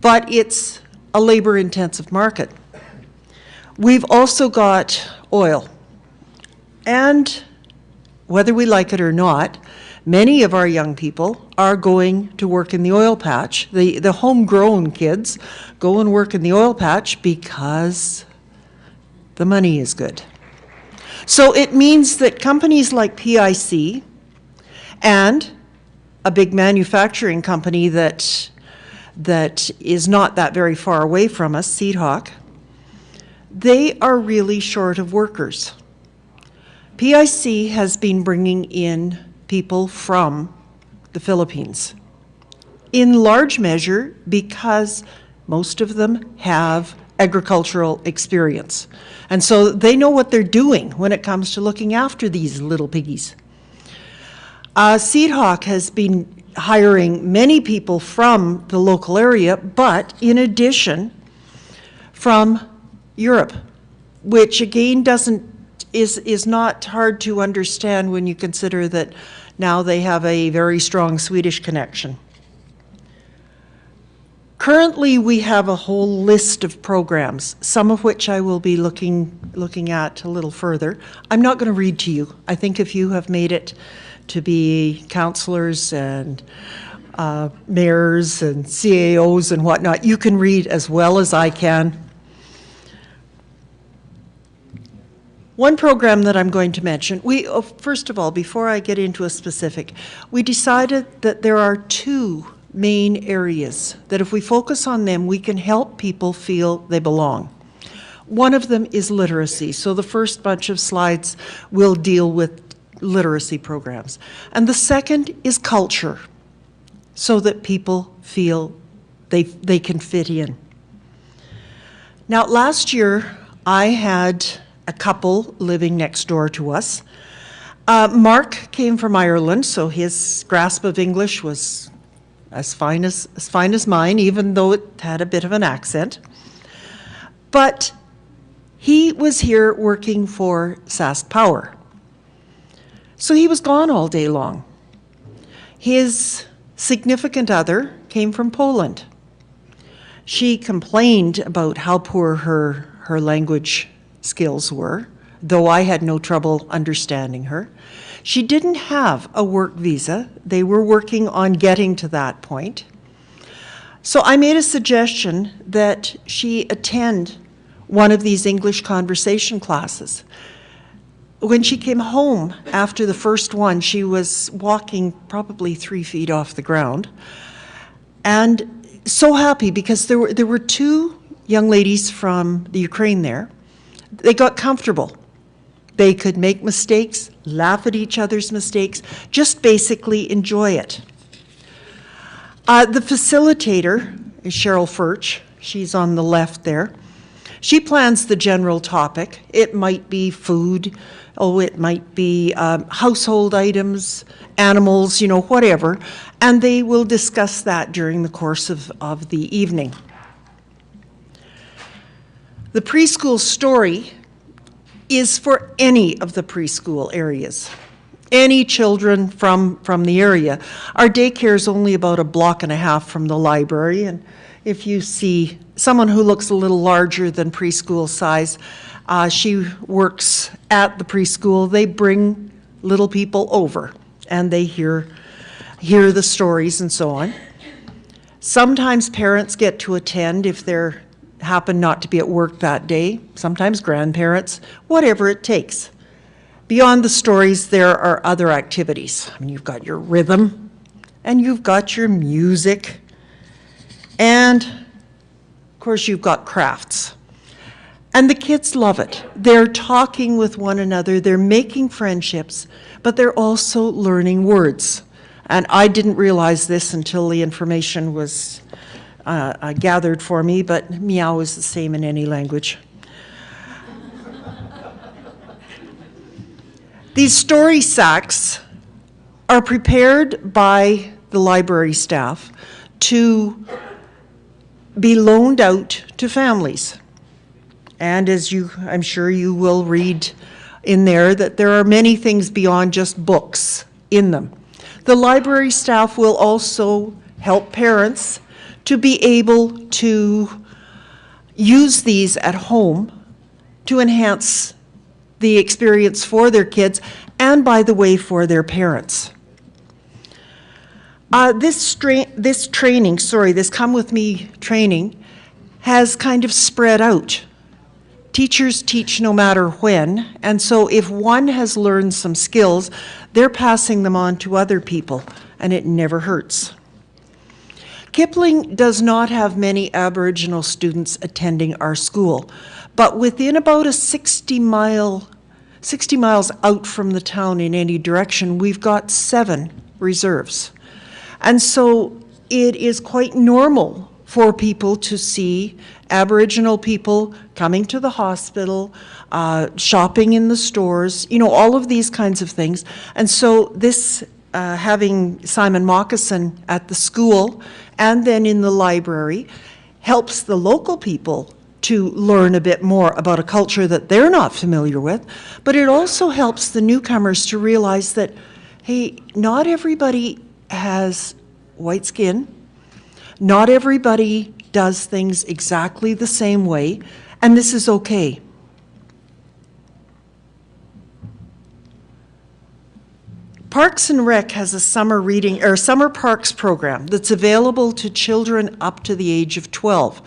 But it's a labor-intensive market. We've also got oil. And whether we like it or not, many of our young people are going to work in the oil patch. The homegrown kids go and work in the oil patch because the money is good. So it means that companies like PIC and a big manufacturing company that is not that very far away from us, Seed Hawk, they are really short of workers. PIC has been bringing in people from the Philippines, in large measure because most of them have agricultural experience. And so they know what they're doing when it comes to looking after these little piggies. Seed Hawk has been hiring many people from the local area, but in addition from Europe, which again is not hard to understand when you consider that now they have a very strong Swedish connection. Currently, we have a whole list of programs, some of which I will be looking at a little further. I'm not going to read to you. I think if you have made it to be councillors and mayors and CAOs and whatnot, you can read as well as I can. One program that I'm going to mention, first of all, before I get into a specific, we decided that there are 2 main areas that if we focus on them, we can help people feel they belong. One of them is literacy. So the first bunch of slides will deal with literacy programs. And the second is culture, so that people feel they can fit in. Now, last year, I had a couple living next door to us. Mark came from Ireland, so his grasp of English was as fine as mine, even though it had a bit of an accent. But he was here working for Sask Power. So he was gone all day long. His significant other came from Poland. She complained about how poor her language skills were, though I had no trouble understanding her. She didn't have a work visa. They were working on getting to that point. So I made a suggestion that she attend one of these English conversation classes. When she came home after the first one, she was walking probably 3 feet off the ground, and so happy because there were 2 young ladies from the Ukraine there. They got comfortable. They could make mistakes, laugh at each other's mistakes, just basically enjoy it. The facilitator is Cheryl Furch. She's on the left there. She plans the general topic. It might be food, it might be household items, animals, whatever. And they will discuss that during the course of the evening. The preschool story is for any of the preschool areas. Any children from the area. Our daycare is only about 1.5 blocks from the library, and if you see someone who looks a little larger than preschool size, she works at the preschool. They bring little people over, and they hear the stories and so on. Sometimes parents get to attend if they're happen not to be at work that day, sometimes grandparents, whatever it takes. Beyond the stories, there are other activities. I mean, you've got your rhythm, and you've got your music, and of course you've got crafts. And the kids love it. They're talking with one another, they're making friendships, but they're also learning words. And I didn't realize this until the information was gathered for me, but meow is the same in any language. These story sacks are prepared by the library staff to be loaned out to families. And as I'm sure you will read in there, that there are many things beyond just books in them. The library staff will also help parents to be able to use these at home to enhance the experience for their kids and, by the way, for their parents. This Come With Me training has kind of spread out. Teachers teach no matter when, and so if one has learned some skills, they're passing them on to other people, and it never hurts. Kipling does not have many Aboriginal students attending our school, but within about a 60 miles out from the town in any direction, we've got 7 reserves. And so it is quite normal for people to see Aboriginal people coming to the hospital, shopping in the stores, you know, all of these kinds of things. And so this, having Simon Moccasin at the school and then in the library, helps the local people to learn a bit more about a culture that they're not familiar with, but it also helps the newcomers to realize that, hey, not everybody has white skin, not everybody does things exactly the same way, and this is okay. Parks and Rec has a summer parks program that's available to children up to the age of 12.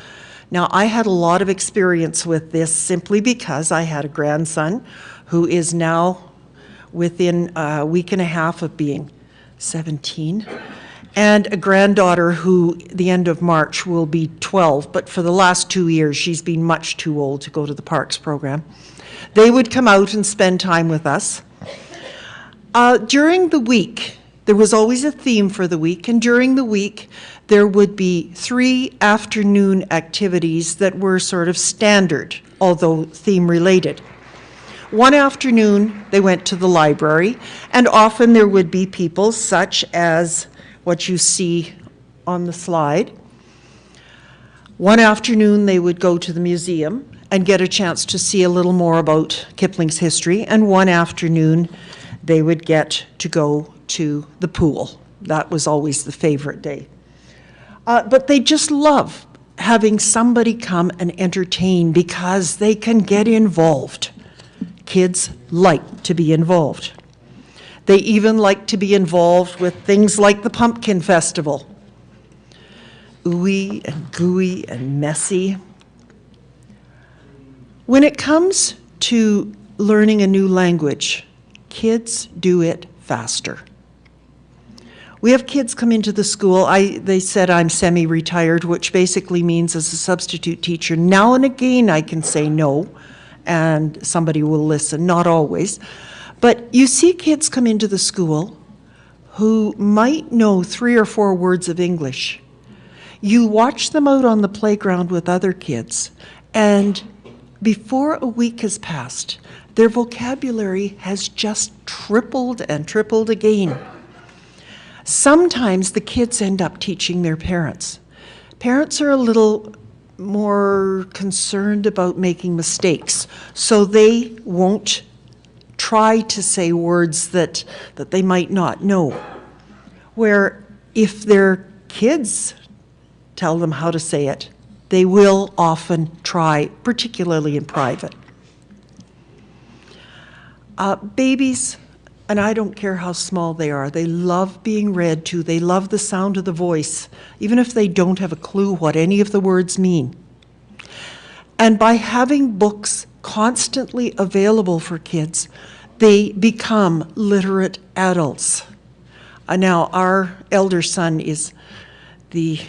Now, I had a lot of experience with this simply because I had a grandson who is now within a week and a half of being 17, and a granddaughter who, the end of March, will be 12, but for the last 2 years, she's been much too old to go to the parks program. They would come out and spend time with us. During the week, there was always a theme for the week, and during the week, there would be 3 afternoon activities that were sort of standard, although theme-related. One afternoon, they went to the library, and often there would be people such as what you see on the slide. One afternoon, they would go to the museum and get a chance to see a little more about Kipling's history, and one afternoon, they would get to go to the pool. That was always the favorite day. But they just love having somebody come and entertain because they can get involved. Kids like to be involved. They even like to be involved with things like the Pumpkin Festival. Ooey and gooey and messy. When it comes to learning a new language, kids do it faster. We have kids come into the school. They said I'm semi-retired, which basically means as a substitute teacher, now and again I can say no, and somebody will listen, not always. But you see kids come into the school who might know 3 or 4 words of English. You watch them out on the playground with other kids, and before a week has passed, their vocabulary has just tripled and tripled again. Sometimes the kids end up teaching their parents. Parents are a little more concerned about making mistakes, so they won't try to say words that they might not know. Where if their kids tell them how to say it, they will often try, particularly in private. Babies, and I don't care how small they are, they love being read to, they love the sound of the voice, even if they don't have a clue what any of the words mean. And by having books constantly available for kids, they become literate adults. Now, our elder son is the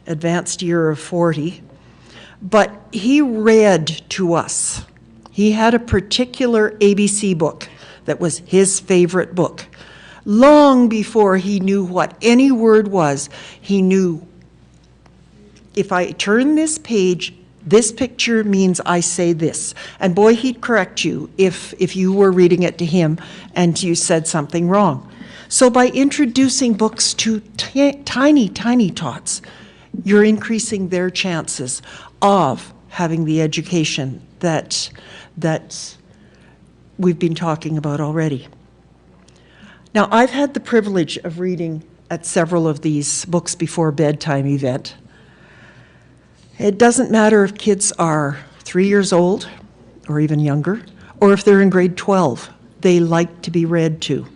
advanced year of 40, but he read to us. He had a particular ABC book that was his favorite book. Long before he knew what any word was, he knew, if I turn this page, this picture means I say this. And boy, he'd correct you if you were reading it to him and you said something wrong. So by introducing books to tiny, tiny tots, you're increasing their chances of having the education that we've been talking about already. Now, I've had the privilege of reading at several of these books before bedtime event. It doesn't matter if kids are 3 years old or even younger, or if they're in grade 12, they like to be read to.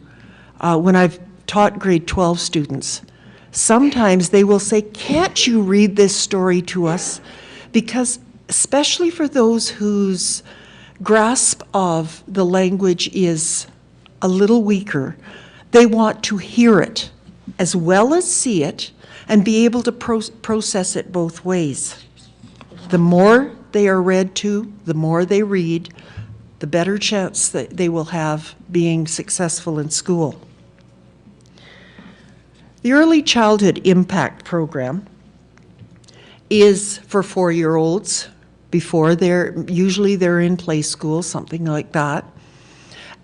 When I've taught grade 12 students, sometimes they will say, "Can't you read this story to us?" Because especially for those whose grasp of the language is a little weaker, they want to hear it as well as see it and be able to process it both ways. The more they are read to, the more they read, the better chance that they will have being successful in school. The Early Childhood Impact Program is for 4-year-olds before usually they're in play school, something like that.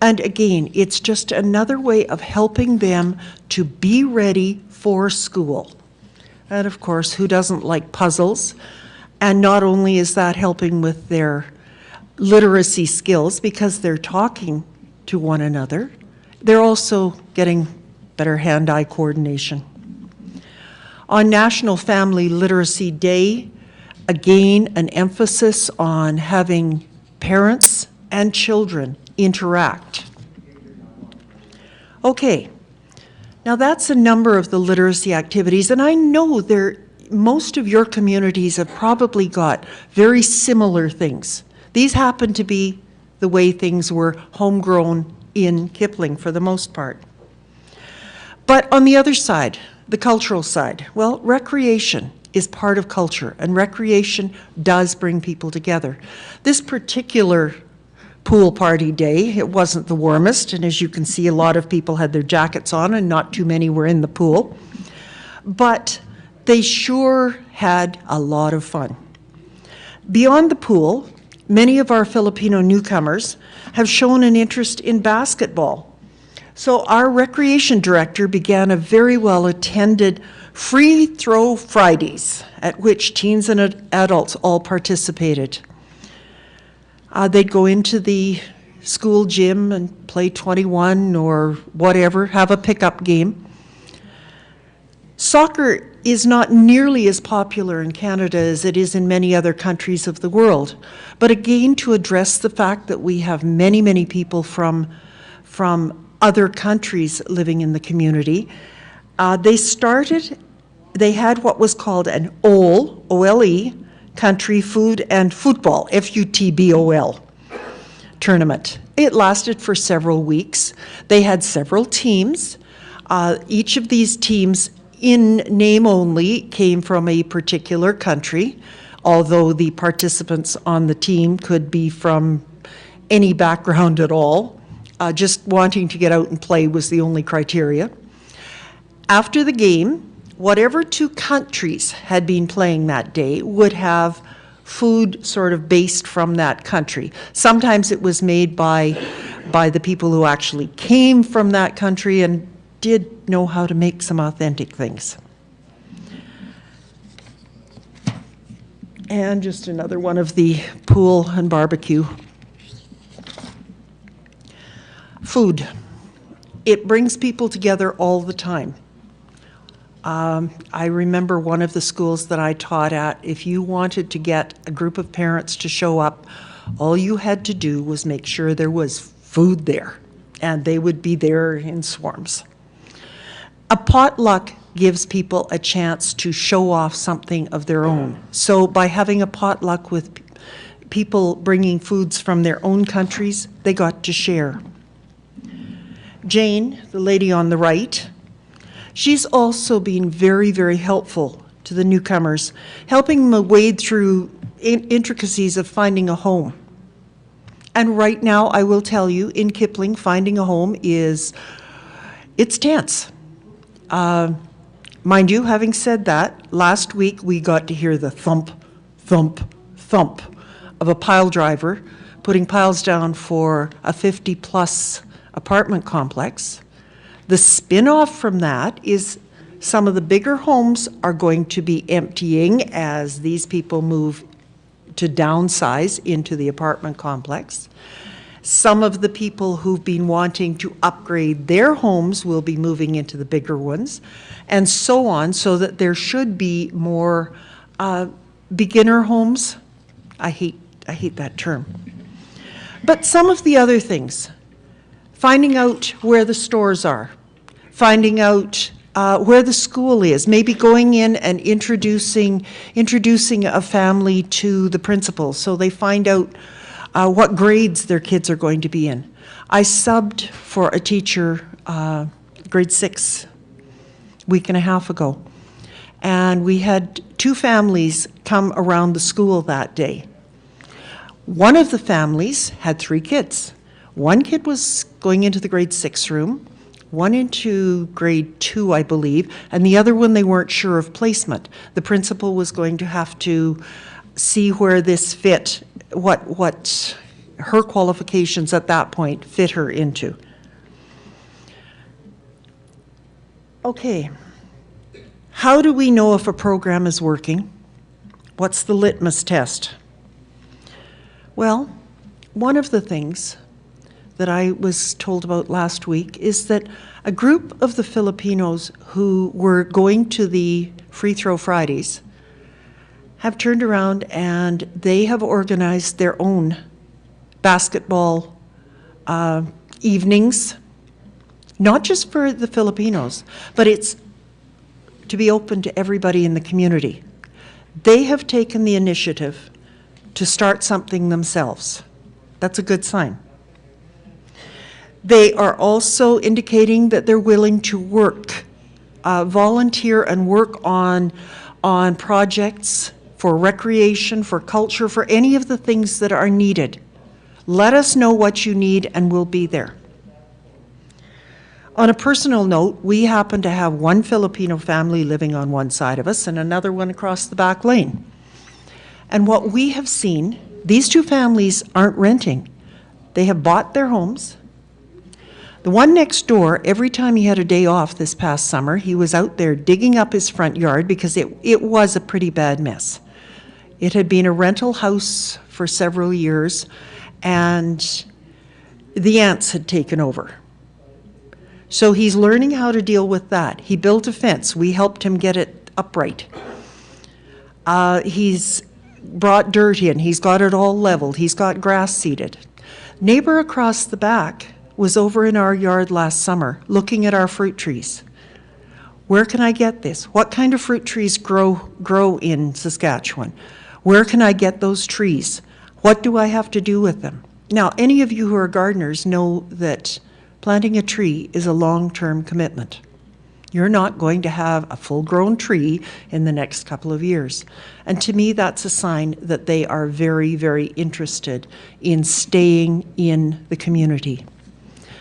And again, it's just another way of helping them to be ready for school. And of course, who doesn't like puzzles? And not only is that helping with their literacy skills because they're talking to one another, they're also getting better hand-eye coordination. On National Family Literacy Day, again, an emphasis on having parents and children interact. Okay, now that's a number of the literacy activities, and I know most of your communities have probably got very similar things. These happen to be the way things were homegrown in Kipling for the most part. But on the other side, the cultural side, well, recreation is part of culture, and recreation does bring people together. This particular pool party day, it wasn't the warmest, and as you can see, a lot of people had their jackets on and not too many were in the pool. But they sure had a lot of fun. Beyond the pool, many of our Filipino newcomers have shown an interest in basketball. So our recreation director began a very well-attended free throw Fridays at which teens and adults all participated. They'd go into the school gym and play 21 or whatever, have a pickup game. Soccer is not nearly as popular in Canada as it is in many other countries of the world. But again, to address the fact that we have many, many people from other countries living in the community, they had what was called an OLE, O-L-E, Country Food and Football, F-U-T-B-O-L, tournament. It lasted for several weeks. They had several teams. Each of these teams, in name only, came from a particular country, although the participants on the team could be from any background at all. Just wanting to get out and play was the only criteria. After the game, whatever two countries had been playing that day would have food sort of based from that country. Sometimes it was made by the people who actually came from that country and did know how to make some authentic things. And just another one of the pool and barbecue. Food. It brings people together all the time. I remember one of the schools that I taught at, if you wanted to get a group of parents to show up, all you had to do was make sure there was food there, and they would be there in swarms. A potluck gives people a chance to show off something of their own. So by having a potluck with people bringing foods from their own countries, they got to share. Jane, the lady on the right, she's also been very, very helpful to the newcomers, helping them wade through intricacies of finding a home. And right now, I will tell you, in Kipling, finding a home it's tense. Mind you, having said that, last week we got to hear the thump, thump, thump of a pile driver putting piles down for a 50-plus apartment complex. The spin-off from that is some of the bigger homes are going to be emptying as these people move to downsize into the apartment complex. Some of the people who've been wanting to upgrade their homes will be moving into the bigger ones, and so on, so that there should be more beginner homes. I hate that term. But some of the other things, finding out where the stores are, finding out where the school is, maybe going in and introducing a family to the principal so they find out what grades their kids are going to be in. I subbed for a teacher, grade 6, week and a half ago, and we had 2 families come around the school that day. One of the families had 3 kids. One kid was going into the grade 6 room, one into grade 2, I believe, and the other one they weren't sure of placement. The principal was going to have to see where this fit, what her qualifications at that point fit her into. Okay, how do we know if a program is working? What's the litmus test? Well, one of the things that I was told about last week is that a group of the Filipinos who were going to the Free Throw Fridays have turned around and they have organized their own basketball evenings, not just for the Filipinos, but it's to be open to everybody in the community. They have taken the initiative to start something themselves. That's a good sign. They are also indicating that they're willing to work, volunteer and work on projects for recreation, for culture, for any of the things that are needed. Let us know what you need and we'll be there. On a personal note, we happen to have one Filipino family living on one side of us and another one across the back lane. And what we have seen, these 2 families aren't renting. They have bought their homes. The one next door, every time he had a day off this past summer, he was out there digging up his front yard because it was a pretty bad mess. It had been a rental house for several years, and the ants had taken over. So he's learning how to deal with that. He built a fence. We helped him get it upright. He's brought dirt in. He's got it all leveled. He's got grass seeded. Neighbor across the back was over in our yard last summer looking at our fruit trees. Where can I get this? What kind of fruit trees grow in Saskatchewan? Where can I get those trees? What do I have to do with them? Now, any of you who are gardeners know that planting a tree is a long-term commitment. You're not going to have a full-grown tree in the next couple of years. And to me, that's a sign that they are very, very interested in staying in the community.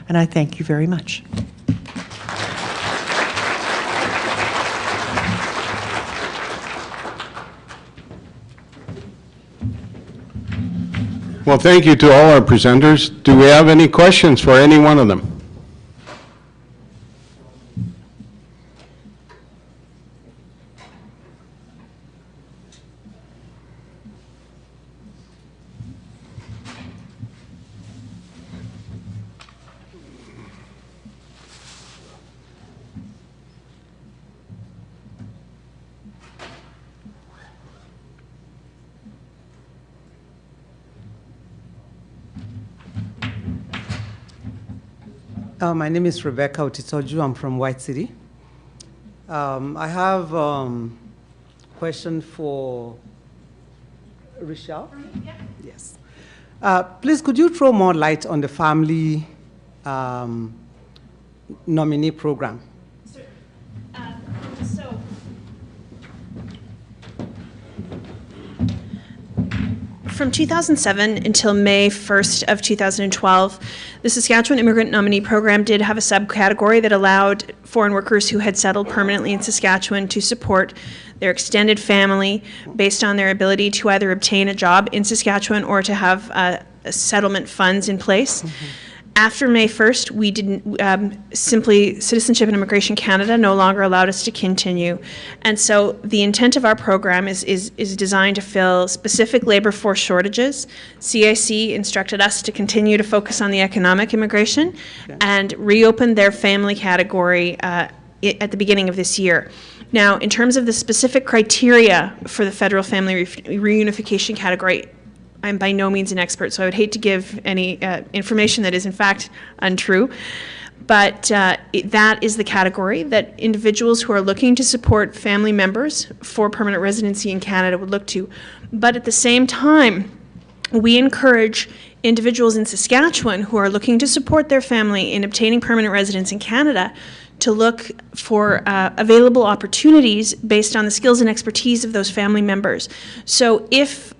And I thank you very much. Well, thank you to all our presenters. Do we have any questions for any one of them? My name is Rebecca Otitoju. I'm from White City. I have a question for Rochelle. Yeah. Yes. Please, could you throw more light on the family nominee program? So, From 2007 until May 1st of 2012, the Saskatchewan Immigrant Nominee Program did have a subcategory that allowed foreign workers who had settled permanently in Saskatchewan to support their extended family based on their ability to either obtain a job in Saskatchewan or to have settlement funds in place. After May 1st, we didn't, simply Citizenship and Immigration Canada no longer allowed us to continue. And so the intent of our program is designed to fill specific labor force shortages. CIC instructed us to continue to focus on the economic immigration and reopen their family category at the beginning of this year. Now, in terms of the specific criteria for the federal family reunification category, I'm by no means an expert, so I would hate to give any information that is in fact untrue. But that is the category that individuals who are looking to support family members for permanent residency in Canada would look to. But at the same time, we encourage individuals in Saskatchewan who are looking to support their family in obtaining permanent residence in Canada to look for available opportunities based on the skills and expertise of those family members. So if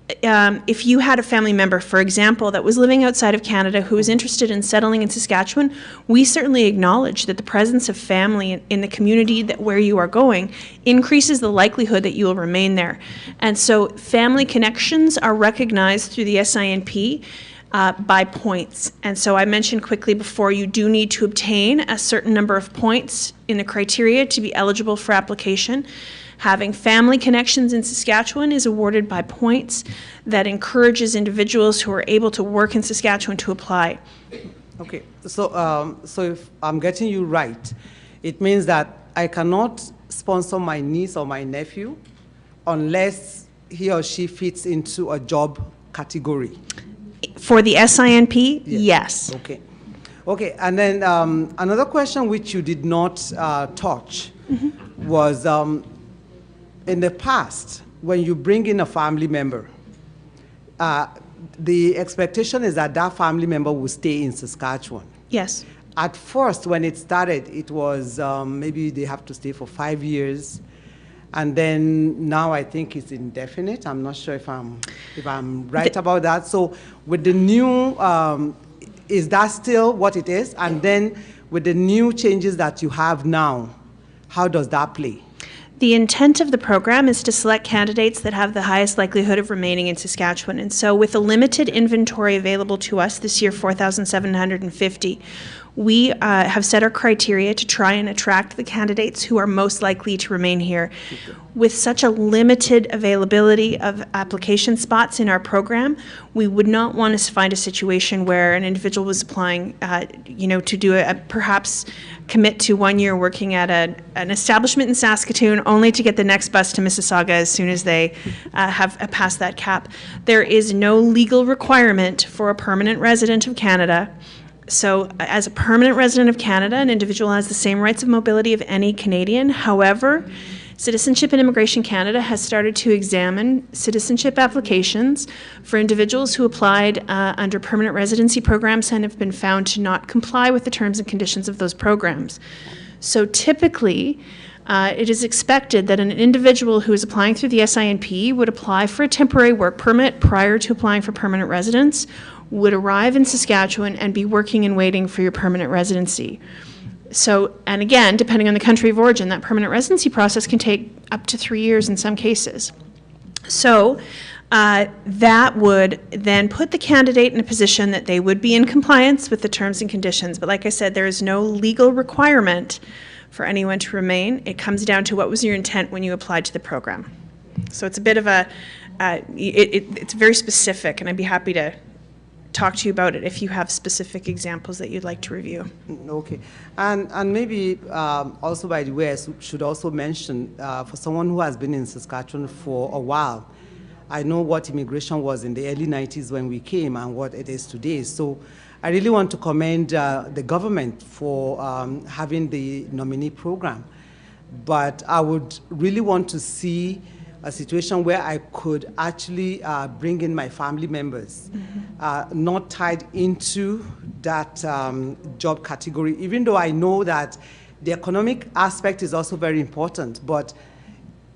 you had a family member, for example, that was living outside of Canada who was interested in settling in Saskatchewan, we certainly acknowledge that the presence of family in the community where you are going increases the likelihood that you will remain there. And so family connections are recognized through the SINP by points. And so I mentioned quickly before, you do need to obtain a certain number of points in the criteria to be eligible for application. Having family connections in Saskatchewan is awarded by points that encourages individuals who are able to work in Saskatchewan to apply. Okay, so if I'm getting you right, it means that I cannot sponsor my niece or my nephew unless he or she fits into a job category. For the SINP, yes. Okay. Okay, and then another question which you did not touch was in the past, when you bring in a family member, the expectation is that that family member will stay in Saskatchewan. Yes. At first, when it started, it was maybe they have to stay for 5 years. And then now I think it's indefinite. I'm not sure if I'm right about that. So with the new, is that still what it is? And then with the new changes that you have now, how does that play? The intent of the program is to select candidates that have the highest likelihood of remaining in Saskatchewan. And so with a limited inventory available to us this year, 4,750, we have set our criteria to try and attract the candidates who are most likely to remain here. With such a limited availability of application spots in our program, we would not want to find a situation where an individual was applying, to do perhaps commit to 1 year working at an establishment in Saskatoon only to get the next bus to Mississauga as soon as they have passed that cap. There is no legal requirement for a permanent resident of Canada. So as a permanent resident of Canada, an individual has the same rights of mobility of any Canadian. However, Citizenship and Immigration Canada has started to examine citizenship applications for individuals who applied under permanent residency programs and have been found to not comply with the terms and conditions of those programs. So typically, it is expected that an individual who is applying through the SINP would apply for a temporary work permit prior to applying for permanent residence, would arrive in Saskatchewan and be working and waiting for your permanent residency. So, and again, depending on the country of origin, that permanent residency process can take up to 3 years in some cases. So that would then put the candidate in a position that they would be in compliance with the terms and conditions. But like I said, there is no legal requirement for anyone to remain. It comes down to what was your intent when you applied to the program. So it's a bit of a, it's very specific, and I'd be happy to talk to you about it if you have specific examples that you'd like to review. Okay. And maybe also, by the way, I should also mention, for someone who has been in Saskatchewan for a while, I know what immigration was in the early 90s when we came and what it is today. So I really want to commend the government for having the nominee program. But I would really want to see a situation where I could actually bring in my family members, not tied into that job category, even though I know that the economic aspect is also very important. But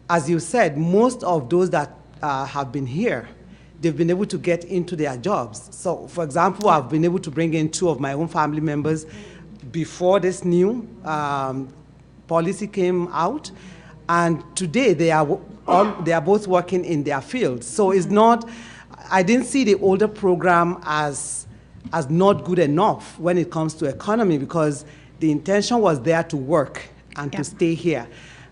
as you said, most of those that have been here, they've been able to get into their jobs. So, for example, I've been able to bring in 2 of my own family members before this new policy came out, and today they are both working in their fields. So it's not, I didn't see the older program as not good enough when it comes to economy, because the intention was there to work and to stay here.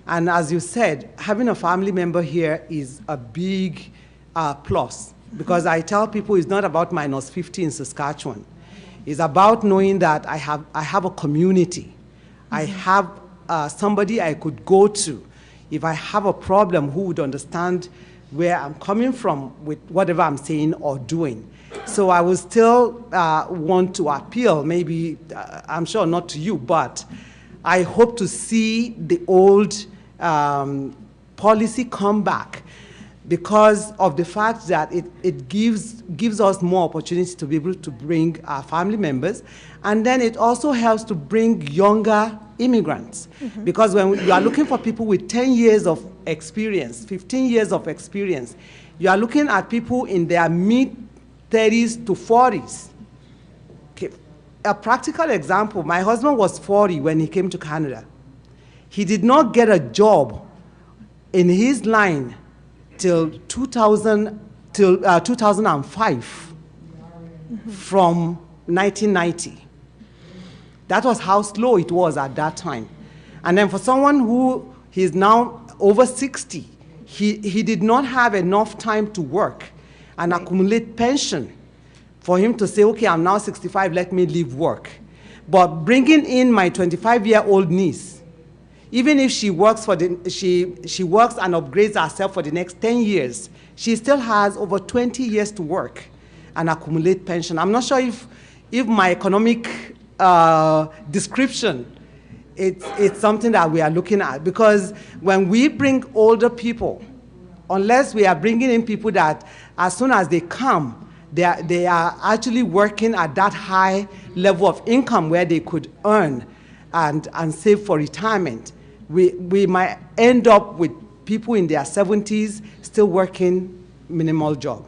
And as you said, having a family member here is a big plus, because I tell people it's not about -50 in Saskatchewan. It's about knowing that I have a community. I have somebody I could go to if I have a problem, who would understand where I'm coming from with whatever I'm saying or doing. So I will still want to appeal, maybe, I'm sure not to you, but I hope to see the old policy come back, because of the fact that it gives us more opportunity to be able to bring our family members, and then it also helps to bring younger immigrants. Because when you are looking for people with 10 years of experience, 15 years of experience, you are looking at people in their mid-30s to 40s. Okay. A practical example, my husband was 40 when he came to Canada. He did not get a job in his line till 2005 from 1990. That was how slow it was at that time. And then for someone who is now over 60, he did not have enough time to work and accumulate pension for him to say, okay, I'm now 65, let me leave work. But bringing in my 25-year-old niece, even if she works she works and upgrades herself for the next 10 years, she still has over 20 years to work and accumulate pension. I'm not sure if my economic description, it's something that we are looking at, because when we bring older people, unless we are bringing in people that as soon as they come, they are actually working at that high level of income where they could earn and save for retirement, we might end up with people in their 70s still working minimal job.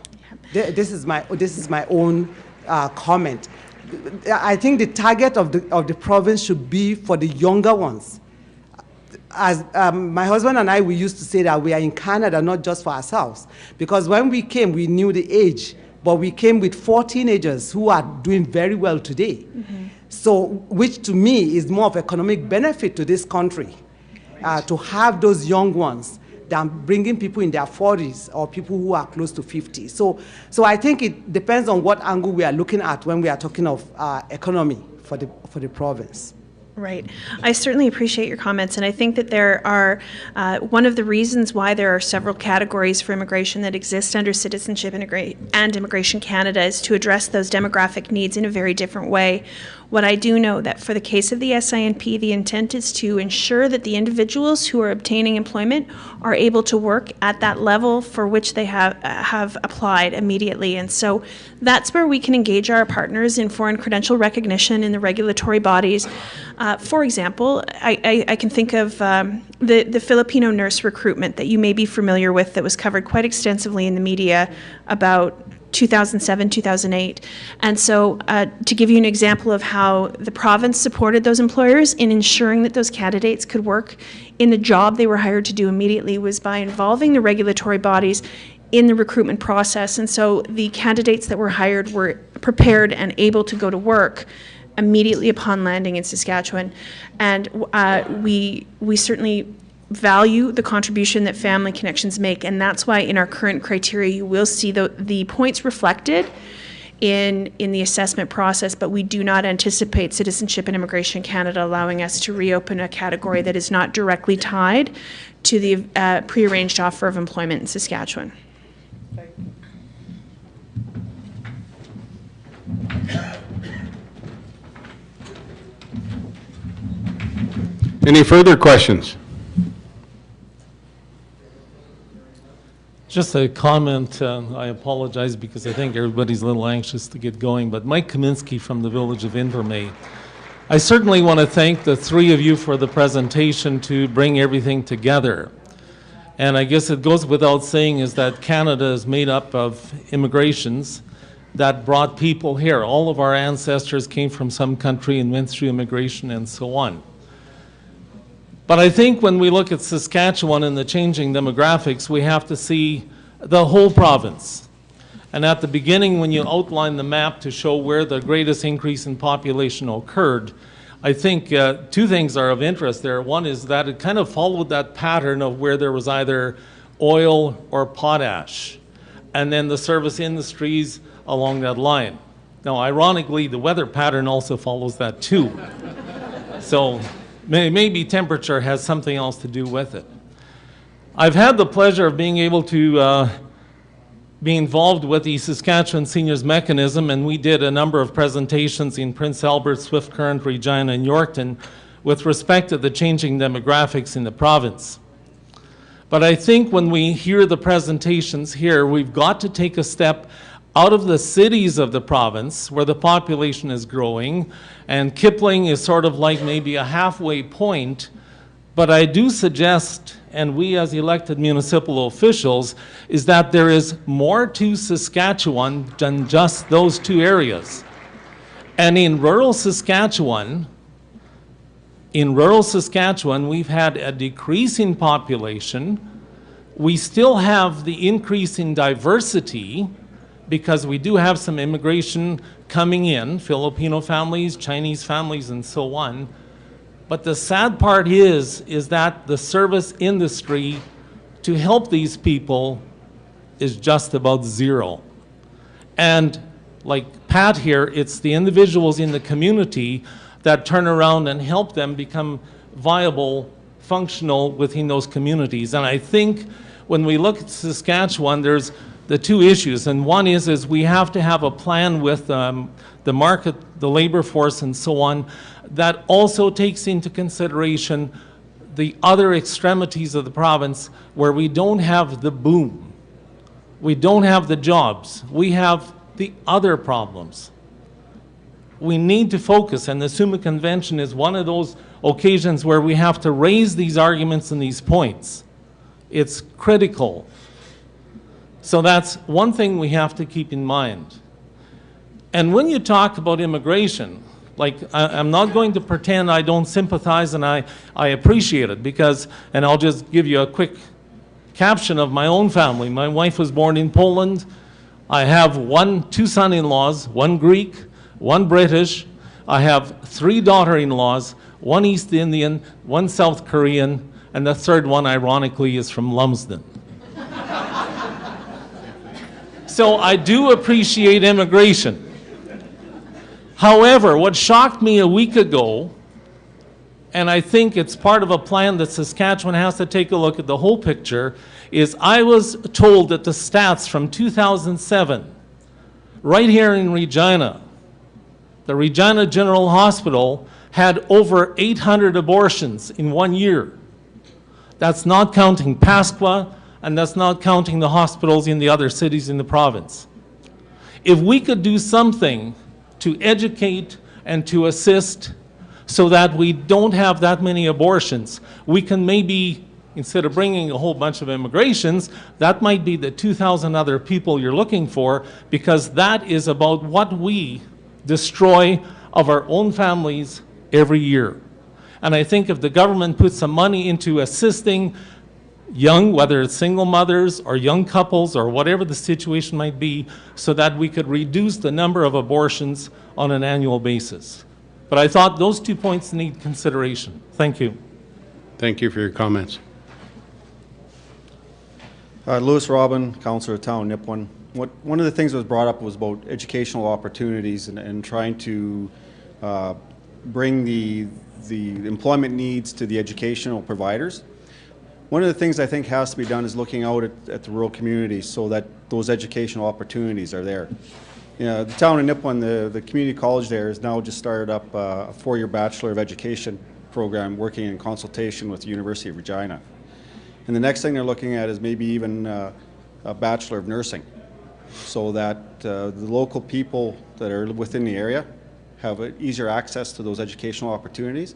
This is my own comment. I think the target of the province should be for the younger ones. As my husband and I, we used to say that we are in Canada not just for ourselves, because when we came, we knew the age, but we came with 4 teenagers who are doing very well today. So, which to me is more of economic benefit to this country, to have those young ones than bringing people in their 40s or people who are close to 50. So I think it depends on what angle we are looking at when we are talking of economy for the province. Right. I certainly appreciate your comments, and I think that there are, one of the reasons why there are several categories for immigration that exist under Citizenship and Immigration Canada is to address those demographic needs in a very different way. What I do know that for the case of the SINP, the intent is to ensure that the individuals who are obtaining employment are able to work at that level for which they have applied immediately. And so that's where we can engage our partners in foreign credential recognition in the regulatory bodies. For example, I can think of the Filipino nurse recruitment that you may be familiar with, that was covered quite extensively in the media about 2007, 2008. And so to give you an example of how the province supported those employers in ensuring that those candidates could work in the job they were hired to do immediately was by involving the regulatory bodies in the recruitment process. And so the candidates that were hired were prepared and able to go to work immediately upon landing in Saskatchewan. And we certainly value the contribution that family connections make, and that's why in our current criteria you will see the points reflected in the assessment process, but we do not anticipate Citizenship and Immigration Canada allowing us to reopen a category that is not directly tied to the prearranged offer of employment in Saskatchewan. Any further questions? Just a comment, I apologize because I think everybody's a little anxious to get going, but Mike Kaminsky from the village of Invermay. I certainly want to thank the 3 of you for the presentation to bring everything together. And I guess it goes without saying is that Canada is made up of immigrations that brought people here. All of our ancestors came from some country and went through immigration and so on. But I think when we look at Saskatchewan and the changing demographics, we have to see the whole province. And at the beginning, when you outline the map to show where the greatest increase in population occurred, I think two things are of interest there. One is that it kind of followed that pattern of where there was either oil or potash, and then the service industries along that line. Now, ironically, the weather pattern also follows that too. So maybe temperature has something else to do with it. I've had the pleasure of being able to be involved with the Saskatchewan Seniors Mechanism, and we did a number of presentations in Prince Albert, Swift Current, Regina, and Yorkton with respect to the changing demographics in the province. But I think when we hear the presentations here, we've got to take a step out of the cities of the province where the population is growing, and Kipling is sort of like maybe a halfway point, but I do suggest, and we as elected municipal officials, is that there is more to Saskatchewan than just those two areas. And in rural Saskatchewan, we've had a decrease in population. We still have the increase in diversity because we do have some immigration coming in, Filipino families, Chinese families, and so on. But the sad part is that the service industry to help these people is just about zero. And like Pat here, it's the individuals in the community that turn around and help them become viable, functional within those communities. And I think when we look at Saskatchewan, there's the two issues. And one is we have to have a plan with the market, the labor force, and so on, that also takes into consideration the other extremities of the province where we don't have the boom. We don't have the jobs. We have the other problems. We need to focus, and the SUMA Convention is one of those occasions where we have to raise these arguments and these points. It's critical. So that's one thing we have to keep in mind. And when you talk about immigration, like I'm not going to pretend I don't sympathize, and I appreciate it because, and I'll just give you a quick caption of my own family. My wife was born in Poland. I have two son-in-laws, one Greek, one British. I have 3 daughter-in-laws, one East Indian, one South Korean, and the third one, ironically, is from Lumsden. So I do appreciate immigration. However, what shocked me a week ago, and I think it's part of a plan that Saskatchewan has to take a look at the whole picture, is I was told that the stats from 2007, right here in Regina, the Regina General Hospital had over 800 abortions in 1 year. That's not counting Pasqua, and that's not counting the hospitals in the other cities in the province. If we could do something to educate and to assist so that we don't have that many abortions, we can maybe, instead of bringing a whole bunch of immigrations, that might be the 2,000 other people you're looking for, because that is about what we destroy of our own families every year. And I think if the government puts some money into assisting young, whether it's single mothers or young couples or whatever the situation might be, so that we could reduce the number of abortions on an annual basis. But I thought those 2 points need consideration. Thank you. Thank you for your comments. Louis Robin, Councillor of Town Nipawin. One of the things that was brought up was about educational opportunities and trying to bring the employment needs to the educational providers. One of the things I think has to be done is looking out at the rural communities so that those educational opportunities are there. You know, the town of Nipawin, the community college there has now just started up a 4-year Bachelor of Education program working in consultation with the University of Regina. And the next thing they're looking at is maybe even a Bachelor of Nursing, so that the local people that are within the area have easier access to those educational opportunities.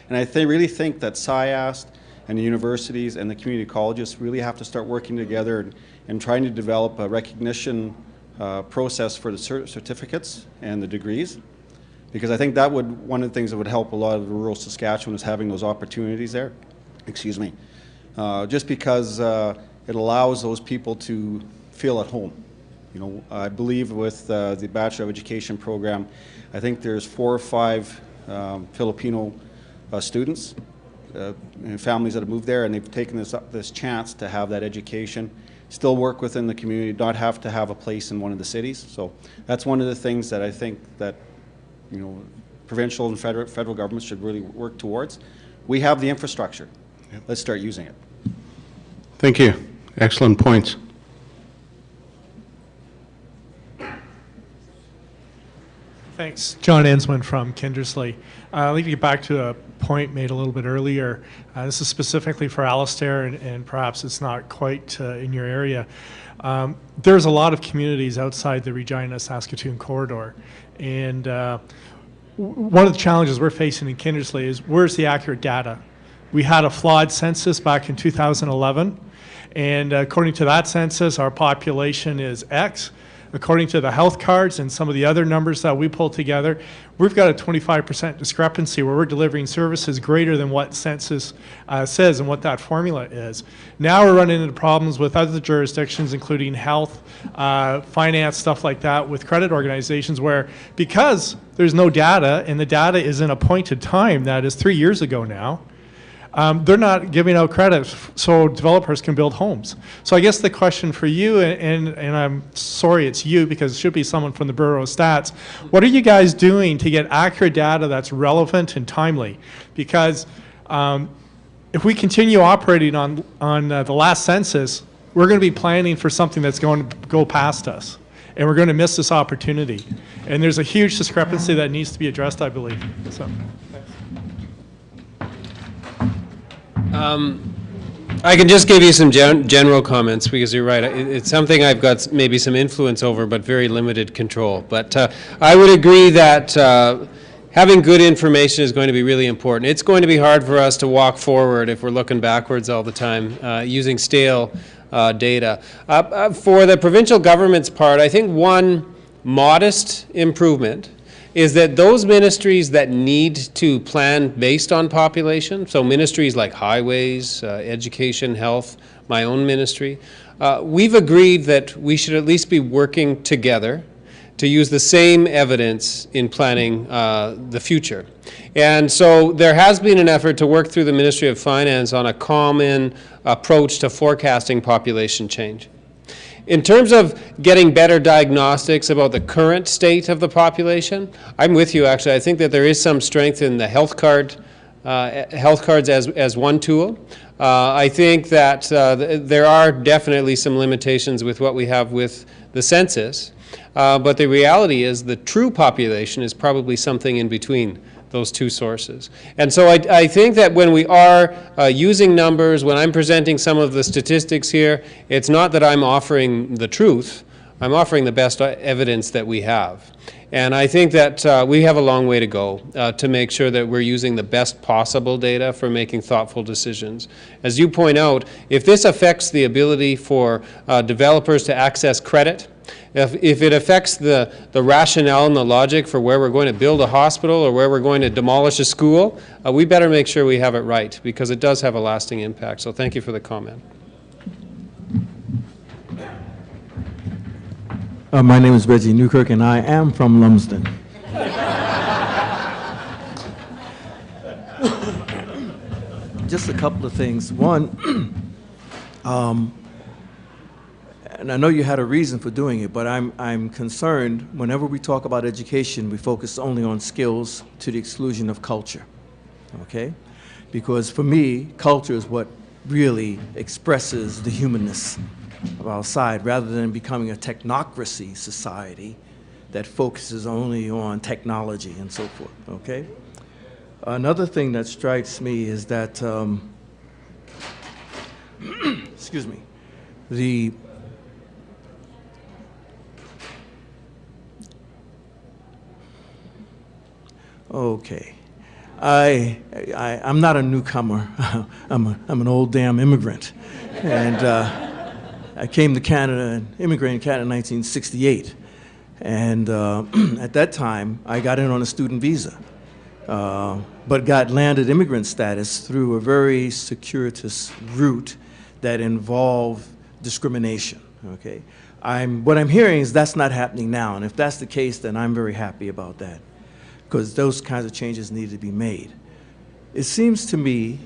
And I really think that SIAST and the universities and the community colleges really have to start working together and trying to develop a recognition process for the certificates and the degrees. Because I think that would, one of the things that would help a lot of rural Saskatchewan is having those opportunities there. Excuse me. Just because it allows those people to feel at home. You know, I believe with the Bachelor of Education program, I think there's 4 or 5 Filipino students and families that have moved there, and they've taken this chance to have that education, still work within the community, not have to have a place in one of the cities. So that's one of the things that I think that, you know, provincial and federal governments should really work towards. We have the infrastructure. Yep. Let's start using it. Thank you. Excellent points. Thanks. John Ensman from Kindersley. I'd like to get back to a point made a little bit earlier. This is specifically for Alistair, and perhaps it's not quite in your area. There's a lot of communities outside the Regina-Saskatoon corridor, and one of the challenges we're facing in Kindersley is where's the accurate data? We had a flawed census back in 2011, and according to that census, our population is X. According to the health cards and some of the other numbers that we pulled together, we've got a 25% discrepancy where we're delivering services greater than what census says and what that formula is. Now we're running into problems with other jurisdictions, including health, finance, stuff like that, with credit organizations where, because there's no data and the data is in a pointed time that is 3 years ago now, they're not giving out credit so developers can build homes. So I guess the question for you, and I'm sorry it's you because it should be someone from the Bureau of Stats, what are you guys doing to get accurate data that's relevant and timely? Because if we continue operating on the last census, we're going to be planning for something that's going to go past us. And we're going to miss this opportunity. And there's a huge discrepancy that needs to be addressed, I believe. So. I can just give you some general comments because you're right. It's something I've got maybe some influence over, but very limited control. But I would agree that having good information is going to be really important. It's going to be hard for us to walk forward if we're looking backwards all the time using stale data. For the provincial government's part, I think one modest improvement is that those ministries that need to plan based on population, so ministries like highways, education, health, my own ministry, we've agreed that we should at least be working together to use the same evidence in planning the future. And so there has been an effort to work through the Ministry of Finance on a common approach to forecasting population change. In terms of getting better diagnostics about the current state of the population, I'm with you actually. I think that there is some strength in the health cards as one tool. I think that there are definitely some limitations with what we have with the census, but the reality is the true population is probably something in between those two sources. And so I think that when we are using numbers, when I'm presenting some of the statistics here, it's not that I'm offering the truth, I'm offering the best evidence that we have. And I think that we have a long way to go to make sure that we're using the best possible data for making thoughtful decisions. As you point out, if this affects the ability for developers to access credit, if it affects the rationale and the logic for where we're going to build a hospital or where we're going to demolish a school, we better make sure we have it right because it does have a lasting impact. So thank you for the comment. My name is Reggie Newkirk and I am from Lumsden. Just a couple of things. One, and I know you had a reason for doing it, but I'm concerned whenever we talk about education, we focus only on skills to the exclusion of culture, okay? Because for me, culture is what really expresses the humanness of our side, rather than becoming a technocracy society that focuses only on technology and so forth, okay? Another thing that strikes me is that, excuse me, I'm not a newcomer. I'm an old damn immigrant. And I came to Canada and immigrated in Canada in 1968. And at that time, I got in on a student visa, but got landed immigrant status through a very circuitous route that involved discrimination, okay? What I'm hearing is that's not happening now, and if that's the case, then I'm very happy about that, because those kinds of changes need to be made. It seems to me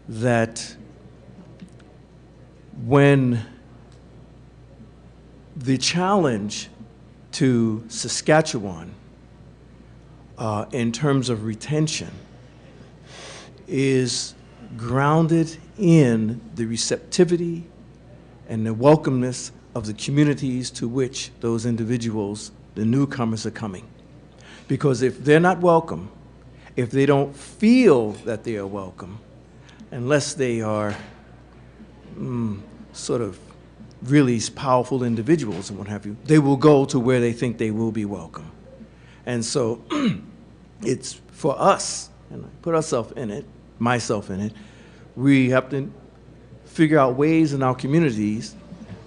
that when the challenge to Saskatchewan in terms of retention is grounded in the receptivity and the welcomeness of the communities to which those individuals, the newcomers, are coming. Because if they're not welcome, if they don't feel that they are welcome, unless they are sort of really powerful individuals and what have you, they will go to where they think they will be welcome. And so it's for us, and I put ourselves in it, myself in it, we have to figure out ways in our communities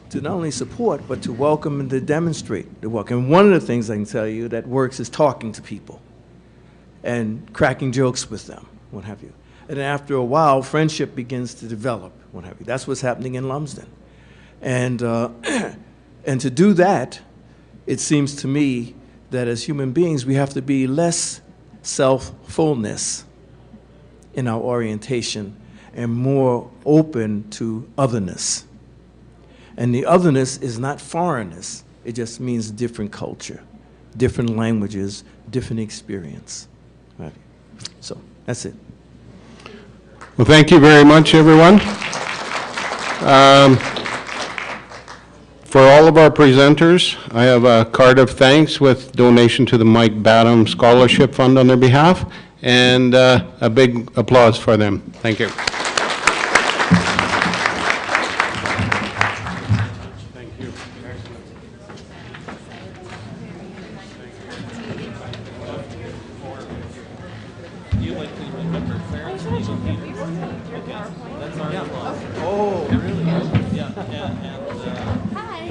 to not only support, but to welcome and to demonstrate the welcome. And one of the things I can tell you that works is talking to people and cracking jokes with them, what have you. And after a while, friendship begins to develop, what have you. That's what's happening in Lumsden. And, and to do that, it seems to me that as human beings, we have to be less self-fullness in our orientation and more open to otherness. And the otherness is not foreignness. It just means different culture, different languages, different experience. Right. So that's it. Well, thank you very much, everyone. For all of our presenters, I have a card of thanks with donation to the Mike Badham Scholarship Fund on their behalf, and a big applause for them. Thank you. Hi.